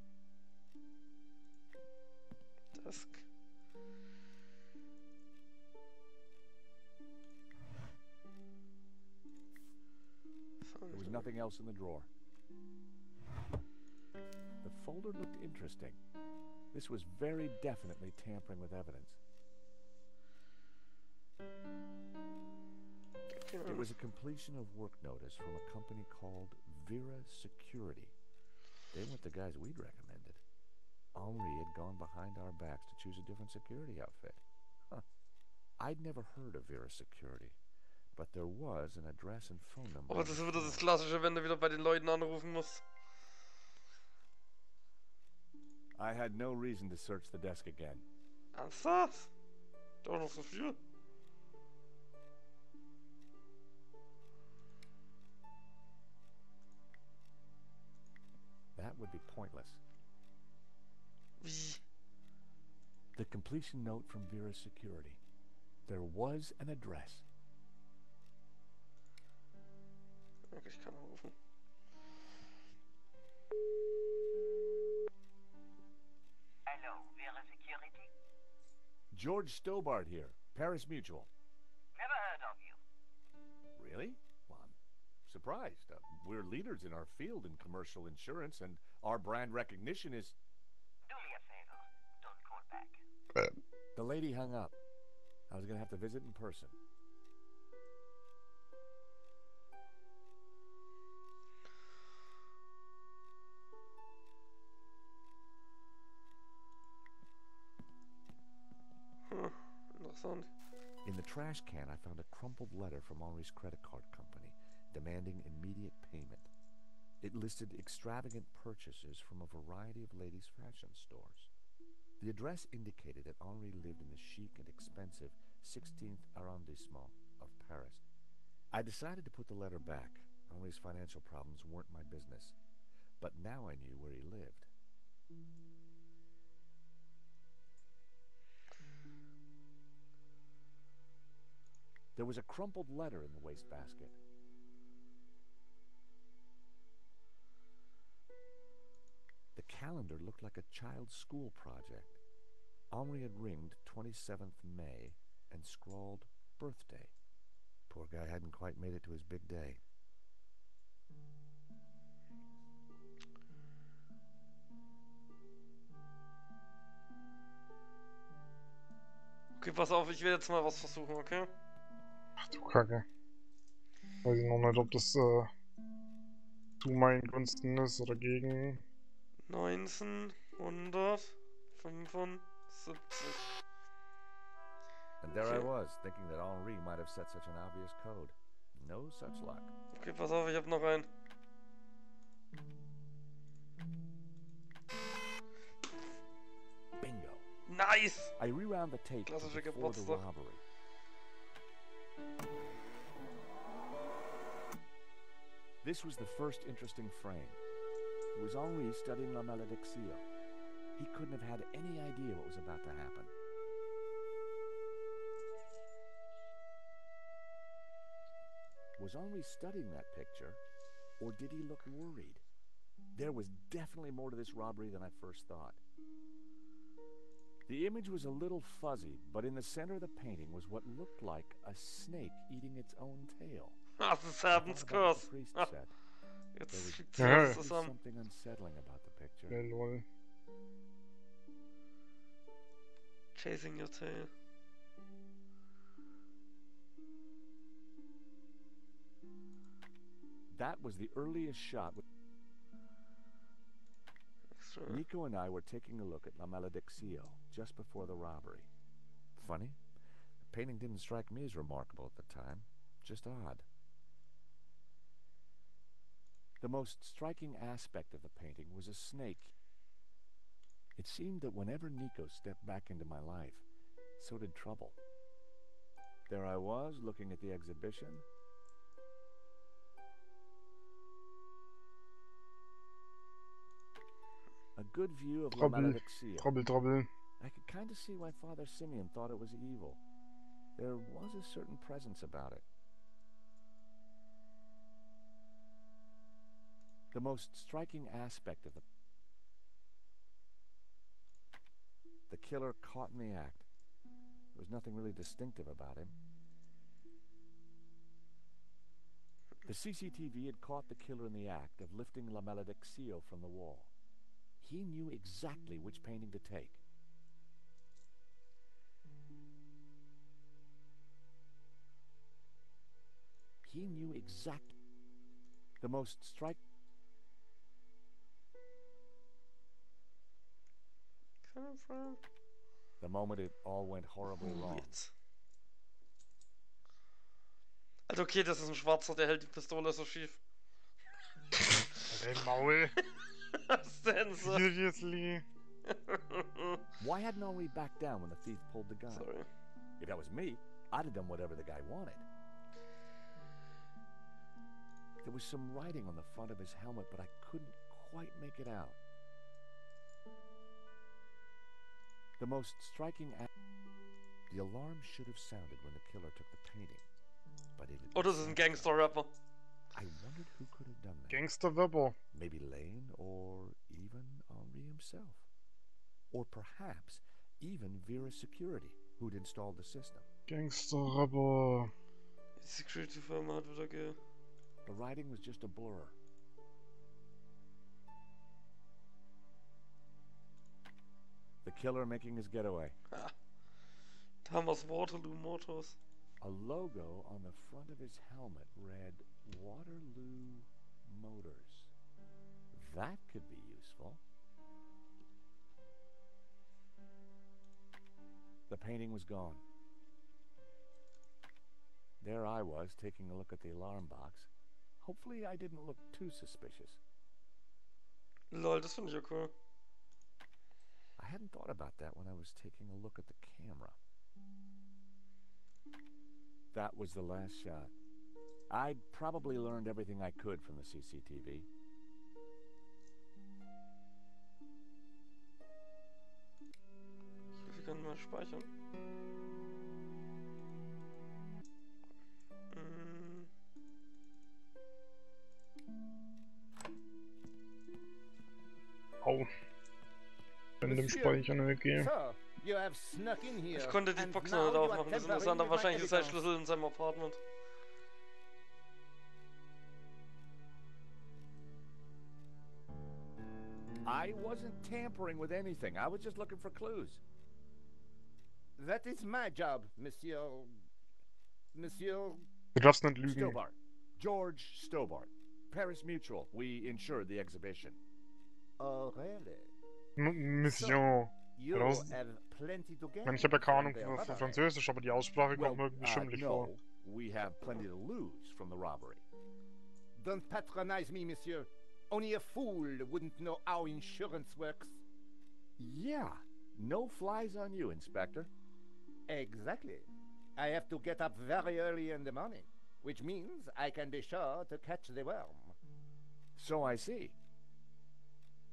[SPEAKER 1] Desk.
[SPEAKER 4] There was nothing else in the drawer. The folder looked interesting. This was very definitely tampering with evidence. It was a completion of work notice from a company called Vera Security. They weren't the guys we'd recommended. Henri had gone behind our backs to choose a different security outfit. Huh. I'd never heard of Vera Security, but there was an address and phone number.
[SPEAKER 1] Oh, das ist wieder das Klassische, wenn du wieder bei den Leuten anrufen musst.
[SPEAKER 4] I had no reason to search the desk again.
[SPEAKER 1] Ernsthaft? Doch noch so viel?
[SPEAKER 4] That would be pointless.
[SPEAKER 1] Wie?
[SPEAKER 4] The completion note from Vera Security. there was an address.
[SPEAKER 1] Okay, ich kann rufen.
[SPEAKER 7] Hello, Vera Security?
[SPEAKER 4] George Stobart here, Paris Mutual.
[SPEAKER 7] Never heard of you.
[SPEAKER 4] Really? Well, I'm surprised. We're leaders in our field in commercial insurance, and our brand recognition is...
[SPEAKER 7] Do me a favor. Don't call back.
[SPEAKER 4] The lady hung up. I was going to have to visit in person.
[SPEAKER 1] Interessant.
[SPEAKER 4] In the trash can, I found a crumpled letter from Henri's credit card company, demanding immediate payment. It listed extravagant purchases from a variety of ladies' fashion stores. The address indicated that Henri lived in the chic and expensive 16th arrondissement of Paris. I decided to put the letter back. Henri's financial problems weren't my business. But now I knew where he lived. There was a crumpled letter in the wastebasket. The calendar looked like a child's school project. Henri had ringed 27th May and scrawled birthday. Poor guy hadn't quite made it to his big day.
[SPEAKER 1] Okay, pass auf, ich will jetzt mal was versuchen, okay?
[SPEAKER 2] Ach du Kacke. Weiß ich noch nicht, ob das zu meinen Gunsten ist oder gegen.
[SPEAKER 1] 1975.
[SPEAKER 4] And there I was, thinking that Henri might have set such an obvious code. No such luck.
[SPEAKER 1] Okay, pass auf, ich hab noch einen.
[SPEAKER 4] Bingo.
[SPEAKER 1] Nice!
[SPEAKER 4] I rewound the tape
[SPEAKER 1] Klassischer
[SPEAKER 4] before the
[SPEAKER 1] Geburtstag.
[SPEAKER 4] robbery. This was the first interesting frame. It was Henri studying La Malédiction. He couldn't have had any idea what was about to happen. Was Henri studying that picture, or did he look worried? There was definitely more to this robbery than I first thought. The image was a little fuzzy, but in the center of the painting was what looked like a snake eating its own tail.
[SPEAKER 1] Das ist Serpents Kurs.
[SPEAKER 4] Priest
[SPEAKER 1] Ah,
[SPEAKER 4] said.
[SPEAKER 1] jetzt
[SPEAKER 4] There was
[SPEAKER 1] schickt
[SPEAKER 2] Ja.
[SPEAKER 1] alles
[SPEAKER 4] definitely
[SPEAKER 1] zusammen.
[SPEAKER 4] something unsettling about the picture.
[SPEAKER 2] Ja, lol.
[SPEAKER 1] Chasing your tail.
[SPEAKER 4] That was the earliest shot.
[SPEAKER 1] Extra.
[SPEAKER 4] Nico and I were taking a look at La Malédiction just before the robbery. Funny, the painting didn't strike me as remarkable at the time, just odd. The most striking aspect of the painting was a snake. It seemed that whenever Nico stepped back into my life, so did trouble. There I was, looking at the exhibition. A good view of La
[SPEAKER 2] Trouble.
[SPEAKER 4] Malédiction.
[SPEAKER 2] Trouble.
[SPEAKER 4] I could kind of see why Father Simeon thought it was evil. There was a certain presence about it. The most striking aspect of the killer caught in the act. There was nothing really distinctive about him. The CCTV had caught the killer in the act of lifting La Malédiction from the wall. He knew exactly which painting to take. He knew exactly. The most striking.
[SPEAKER 1] Come from.
[SPEAKER 4] The moment it all went horribly wrong.
[SPEAKER 1] Jetzt. Also okay, das ist ein Schwarzer, der hält die Pistole so schief.
[SPEAKER 2] Ey, Maul.
[SPEAKER 1] Was denn so?
[SPEAKER 2] Seriously?
[SPEAKER 4] Why hadn't Henri backed down when the thief pulled the gun?
[SPEAKER 1] Sorry.
[SPEAKER 4] If that was me, I'd have done whatever the guy wanted. There was some writing on the front of his helmet, but I couldn't quite make it out. The most striking The alarm should have sounded when the killer took the painting, but it had
[SPEAKER 1] Oh, das ist ein Gangster-Rapper.
[SPEAKER 4] I wondered who could have done that.
[SPEAKER 2] Gangster-Rapper.
[SPEAKER 4] Maybe Lane, or even Henri himself. Or perhaps even Vera's security, who'd installed the system.
[SPEAKER 2] Gangster-Rapper.
[SPEAKER 1] Die Security-Firma hat wieder
[SPEAKER 4] The writing was just a blur. The killer making his getaway.
[SPEAKER 1] Ha. Thomas Waterloo Motors.
[SPEAKER 4] A logo on the front of his helmet read Waterloo Motors. That could be useful. The painting was gone. There I was, taking a look at the alarm box. Hopefully I didn't look too suspicious.
[SPEAKER 1] Lol, das finde ich ja cool.
[SPEAKER 4] I hadn't thought about that when I was taking a look at the camera. That was the last shot. I'd probably learned everything I could from the CCTV.
[SPEAKER 1] Ich kann mal speichern.
[SPEAKER 2] Au. Wenn dem Speichern okay.
[SPEAKER 10] So, you have snuck in here.
[SPEAKER 1] Ich konnte die
[SPEAKER 10] and
[SPEAKER 1] Box
[SPEAKER 10] now
[SPEAKER 1] noch nicht
[SPEAKER 10] you are
[SPEAKER 1] aufmachen. Das
[SPEAKER 10] tampering
[SPEAKER 1] Interessante,
[SPEAKER 10] with my
[SPEAKER 1] wahrscheinlich ist der
[SPEAKER 10] evidence.
[SPEAKER 1] Schlüssel in seinem Apartment.
[SPEAKER 4] I wasn't tampering with anything. I was just looking for clues.
[SPEAKER 10] That is my job, Monsieur... Monsieur...
[SPEAKER 2] Du darfst nicht lügen.
[SPEAKER 4] Stobart. George Stobart. Paris Mutual. We insured the exhibition.
[SPEAKER 10] Oh, really?
[SPEAKER 2] Mission.
[SPEAKER 10] You
[SPEAKER 2] Raus.
[SPEAKER 10] have plenty to
[SPEAKER 2] Ich
[SPEAKER 10] gain.
[SPEAKER 2] meine, ich habe ja keine Ahnung
[SPEAKER 10] from the
[SPEAKER 2] von
[SPEAKER 10] robbery.
[SPEAKER 2] Französisch, aber die Aussprache kommt mir irgendwie schimmelig
[SPEAKER 4] no.
[SPEAKER 2] vor.
[SPEAKER 4] We have plenty to lose from the robbery.
[SPEAKER 10] Don't patronize me, monsieur. Only a fool wouldn't know how insurance works.
[SPEAKER 4] Yeah. No flies on you, Inspector.
[SPEAKER 10] Exactly. I have to get up very early in the morning, which means I can be sure to catch the worm.
[SPEAKER 4] So I see.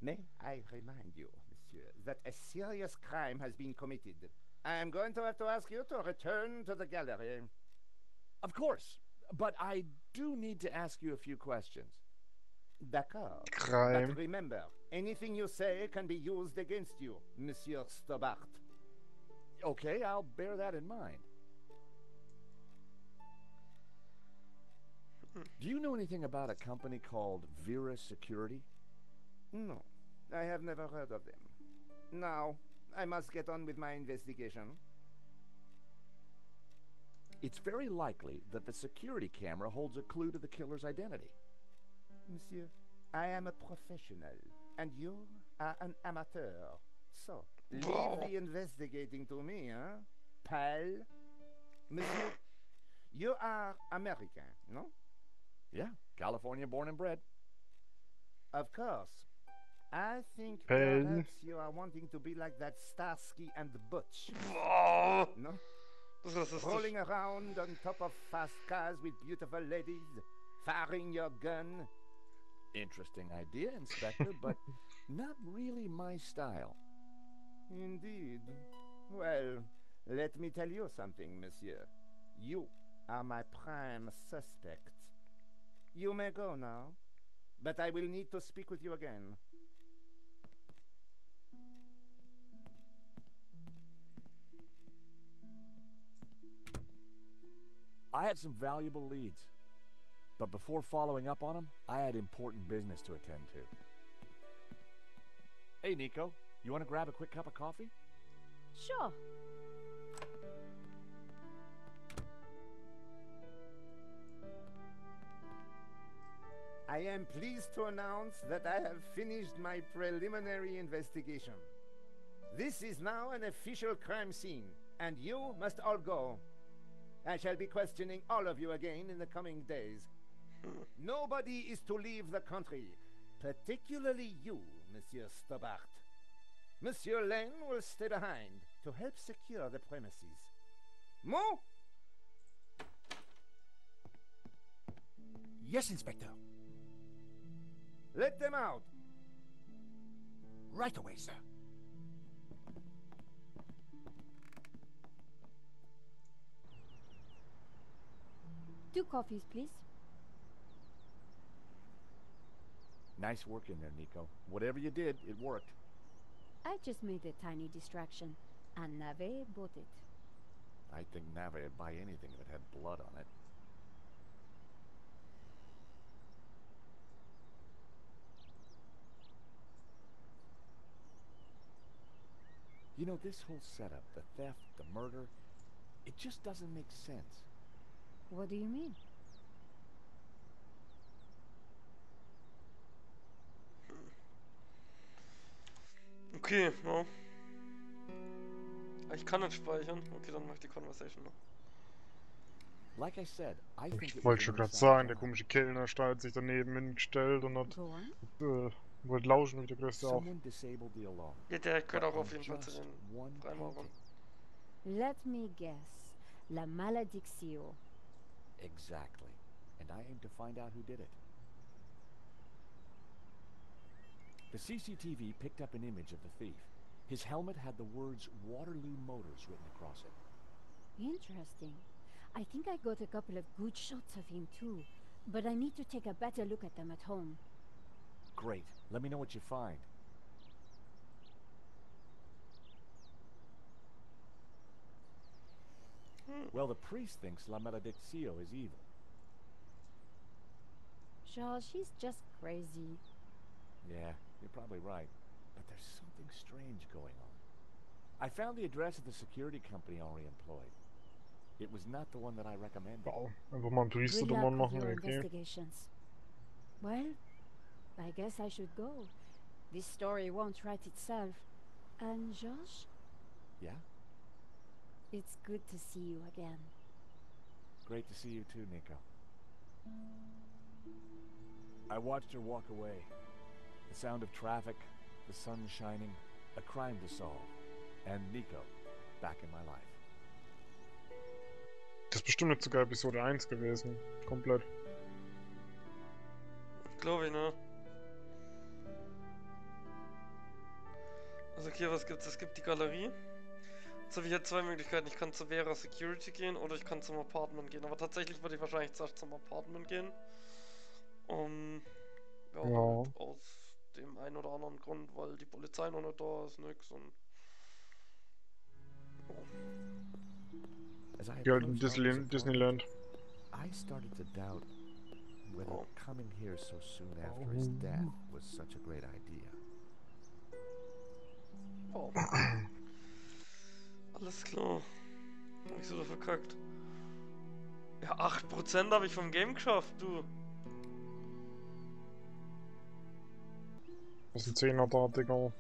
[SPEAKER 10] May I remind you, monsieur, that a serious crime has been committed. I am going to have to ask you to return to the gallery.
[SPEAKER 4] Of course. But I do need to ask you a few questions.
[SPEAKER 10] D'accord.
[SPEAKER 2] Crime.
[SPEAKER 10] But remember, anything you say can be used against you, Monsieur Stobart.
[SPEAKER 4] Okay, I'll bear that in mind. Do you know anything about a company called Vera Security?
[SPEAKER 10] No, I have never heard of them. Now, I must get on with my investigation.
[SPEAKER 4] It's very likely that the security camera holds a clue to the killer's identity.
[SPEAKER 10] Monsieur, I am a professional, and you are an amateur. So, leave the investigating to me, huh? Pal? Monsieur, you are American, no?
[SPEAKER 4] Yeah, California born and bred.
[SPEAKER 10] Of course. I think
[SPEAKER 2] Pal.
[SPEAKER 10] perhaps you are wanting to be like that Starsky and Butch.
[SPEAKER 1] Oh,
[SPEAKER 10] No?
[SPEAKER 1] das ist rassistisch.
[SPEAKER 10] Rolling around on top of fast cars with beautiful ladies, firing your gun.
[SPEAKER 4] Interesting idea, Inspector, but not really my style.
[SPEAKER 10] Indeed. Well, let me tell you something, monsieur. You are my prime suspect. You may go now, but I will need to speak with you again.
[SPEAKER 4] I had some valuable leads, but before following up on them, I had important business to attend to. Hey, Nico, you want to grab a quick cup of coffee?
[SPEAKER 3] Sure.
[SPEAKER 10] I am pleased to announce that I have finished my preliminary investigation. This is now an official crime scene, and you must all go. I shall be questioning all of you again in the coming days. Nobody is to leave the country, particularly you, Monsieur Stobart. Monsieur Lane will stay behind to help secure the premises. Mo?
[SPEAKER 6] Yes, Inspector.
[SPEAKER 10] Let them out.
[SPEAKER 6] Right away, sir.
[SPEAKER 3] 2 coffees, please.
[SPEAKER 4] Nice work in there, Nico. Whatever you did, it worked.
[SPEAKER 3] I just made a tiny distraction, and Nave bought it.
[SPEAKER 4] I think Nave would buy anything that had blood on it. You know, this whole setup, the theft, the murder, it just doesn't make sense.
[SPEAKER 3] What do you mean?
[SPEAKER 1] Okay, ja. Ich kann nicht speichern. Okay, dann mach ich die Conversation noch.
[SPEAKER 4] Like I said, I think
[SPEAKER 2] Ich
[SPEAKER 4] it was
[SPEAKER 2] wollte
[SPEAKER 4] an
[SPEAKER 2] schon gerade
[SPEAKER 4] inside
[SPEAKER 2] sagen, der
[SPEAKER 4] job.
[SPEAKER 2] komische Kellner hat sich daneben hingestellt und hat
[SPEAKER 3] Go on.
[SPEAKER 2] wollte lauschen wie der Größte auch.
[SPEAKER 4] Someone disabled the alarm.
[SPEAKER 1] Ja, der gehört
[SPEAKER 4] But
[SPEAKER 1] auch auf
[SPEAKER 4] on
[SPEAKER 1] jeden Fall zu
[SPEAKER 4] just
[SPEAKER 1] den
[SPEAKER 4] one
[SPEAKER 1] Freimaurern.
[SPEAKER 4] painting.
[SPEAKER 3] Let me guess. La maledicción.
[SPEAKER 4] Exactly. And I aim to find out who did it. The CCTV picked up an image of the thief. His helmet had the words Waterloo Motors written across it.
[SPEAKER 3] Interesting. I think I got a couple of good shots of him too, but I need to take a better look at them at home.
[SPEAKER 4] Great. Let me know what you find. Well, the priest thinks La Malediccio is evil.
[SPEAKER 3] George, he's just crazy.
[SPEAKER 4] Yeah, you're probably right. But there's something strange going on. I found the address of the security company Henri employed. It was not the one that I recommended.
[SPEAKER 2] Wow, einfach mal einen Priester
[SPEAKER 3] Good
[SPEAKER 2] drum
[SPEAKER 3] luck with
[SPEAKER 2] machen,
[SPEAKER 3] your
[SPEAKER 2] okay.
[SPEAKER 3] investigations. Well, I guess I should go. This story won't write itself. And George,
[SPEAKER 4] Yeah?
[SPEAKER 3] it's good to see you again.
[SPEAKER 4] Great to see you too, Nico. I watched her walk away. The sound of traffic, the sun shining, a crime to solve, and Nico back in my life.
[SPEAKER 2] Das ist bestimmt nicht sogar Episode 1 gewesen. Komplett.
[SPEAKER 1] Glaube ich, ne? Also okay, was gibt's? Es gibt die Galerie. Jetzt habe ich jetzt 2 Möglichkeiten. Ich kann zu Vera Security gehen oder ich kann zum Apartment gehen. Aber tatsächlich würde ich wahrscheinlich zuerst zum Apartment gehen. Ja,
[SPEAKER 2] Ja.
[SPEAKER 1] halt aus dem einen oder anderen Grund, weil die Polizei noch nicht da ist, nix und...
[SPEAKER 4] As I
[SPEAKER 2] Ja, in
[SPEAKER 4] approached Henri's
[SPEAKER 2] Disneyland.
[SPEAKER 4] I started to doubt whether
[SPEAKER 1] Oh.
[SPEAKER 4] coming here so soon after his death was such a great idea.
[SPEAKER 1] Oh. Alles klar. Hab ich so verkackt. Ja, 8% habe ich vom Game geschafft, du.
[SPEAKER 2] Das ist ein 10er da, Digga.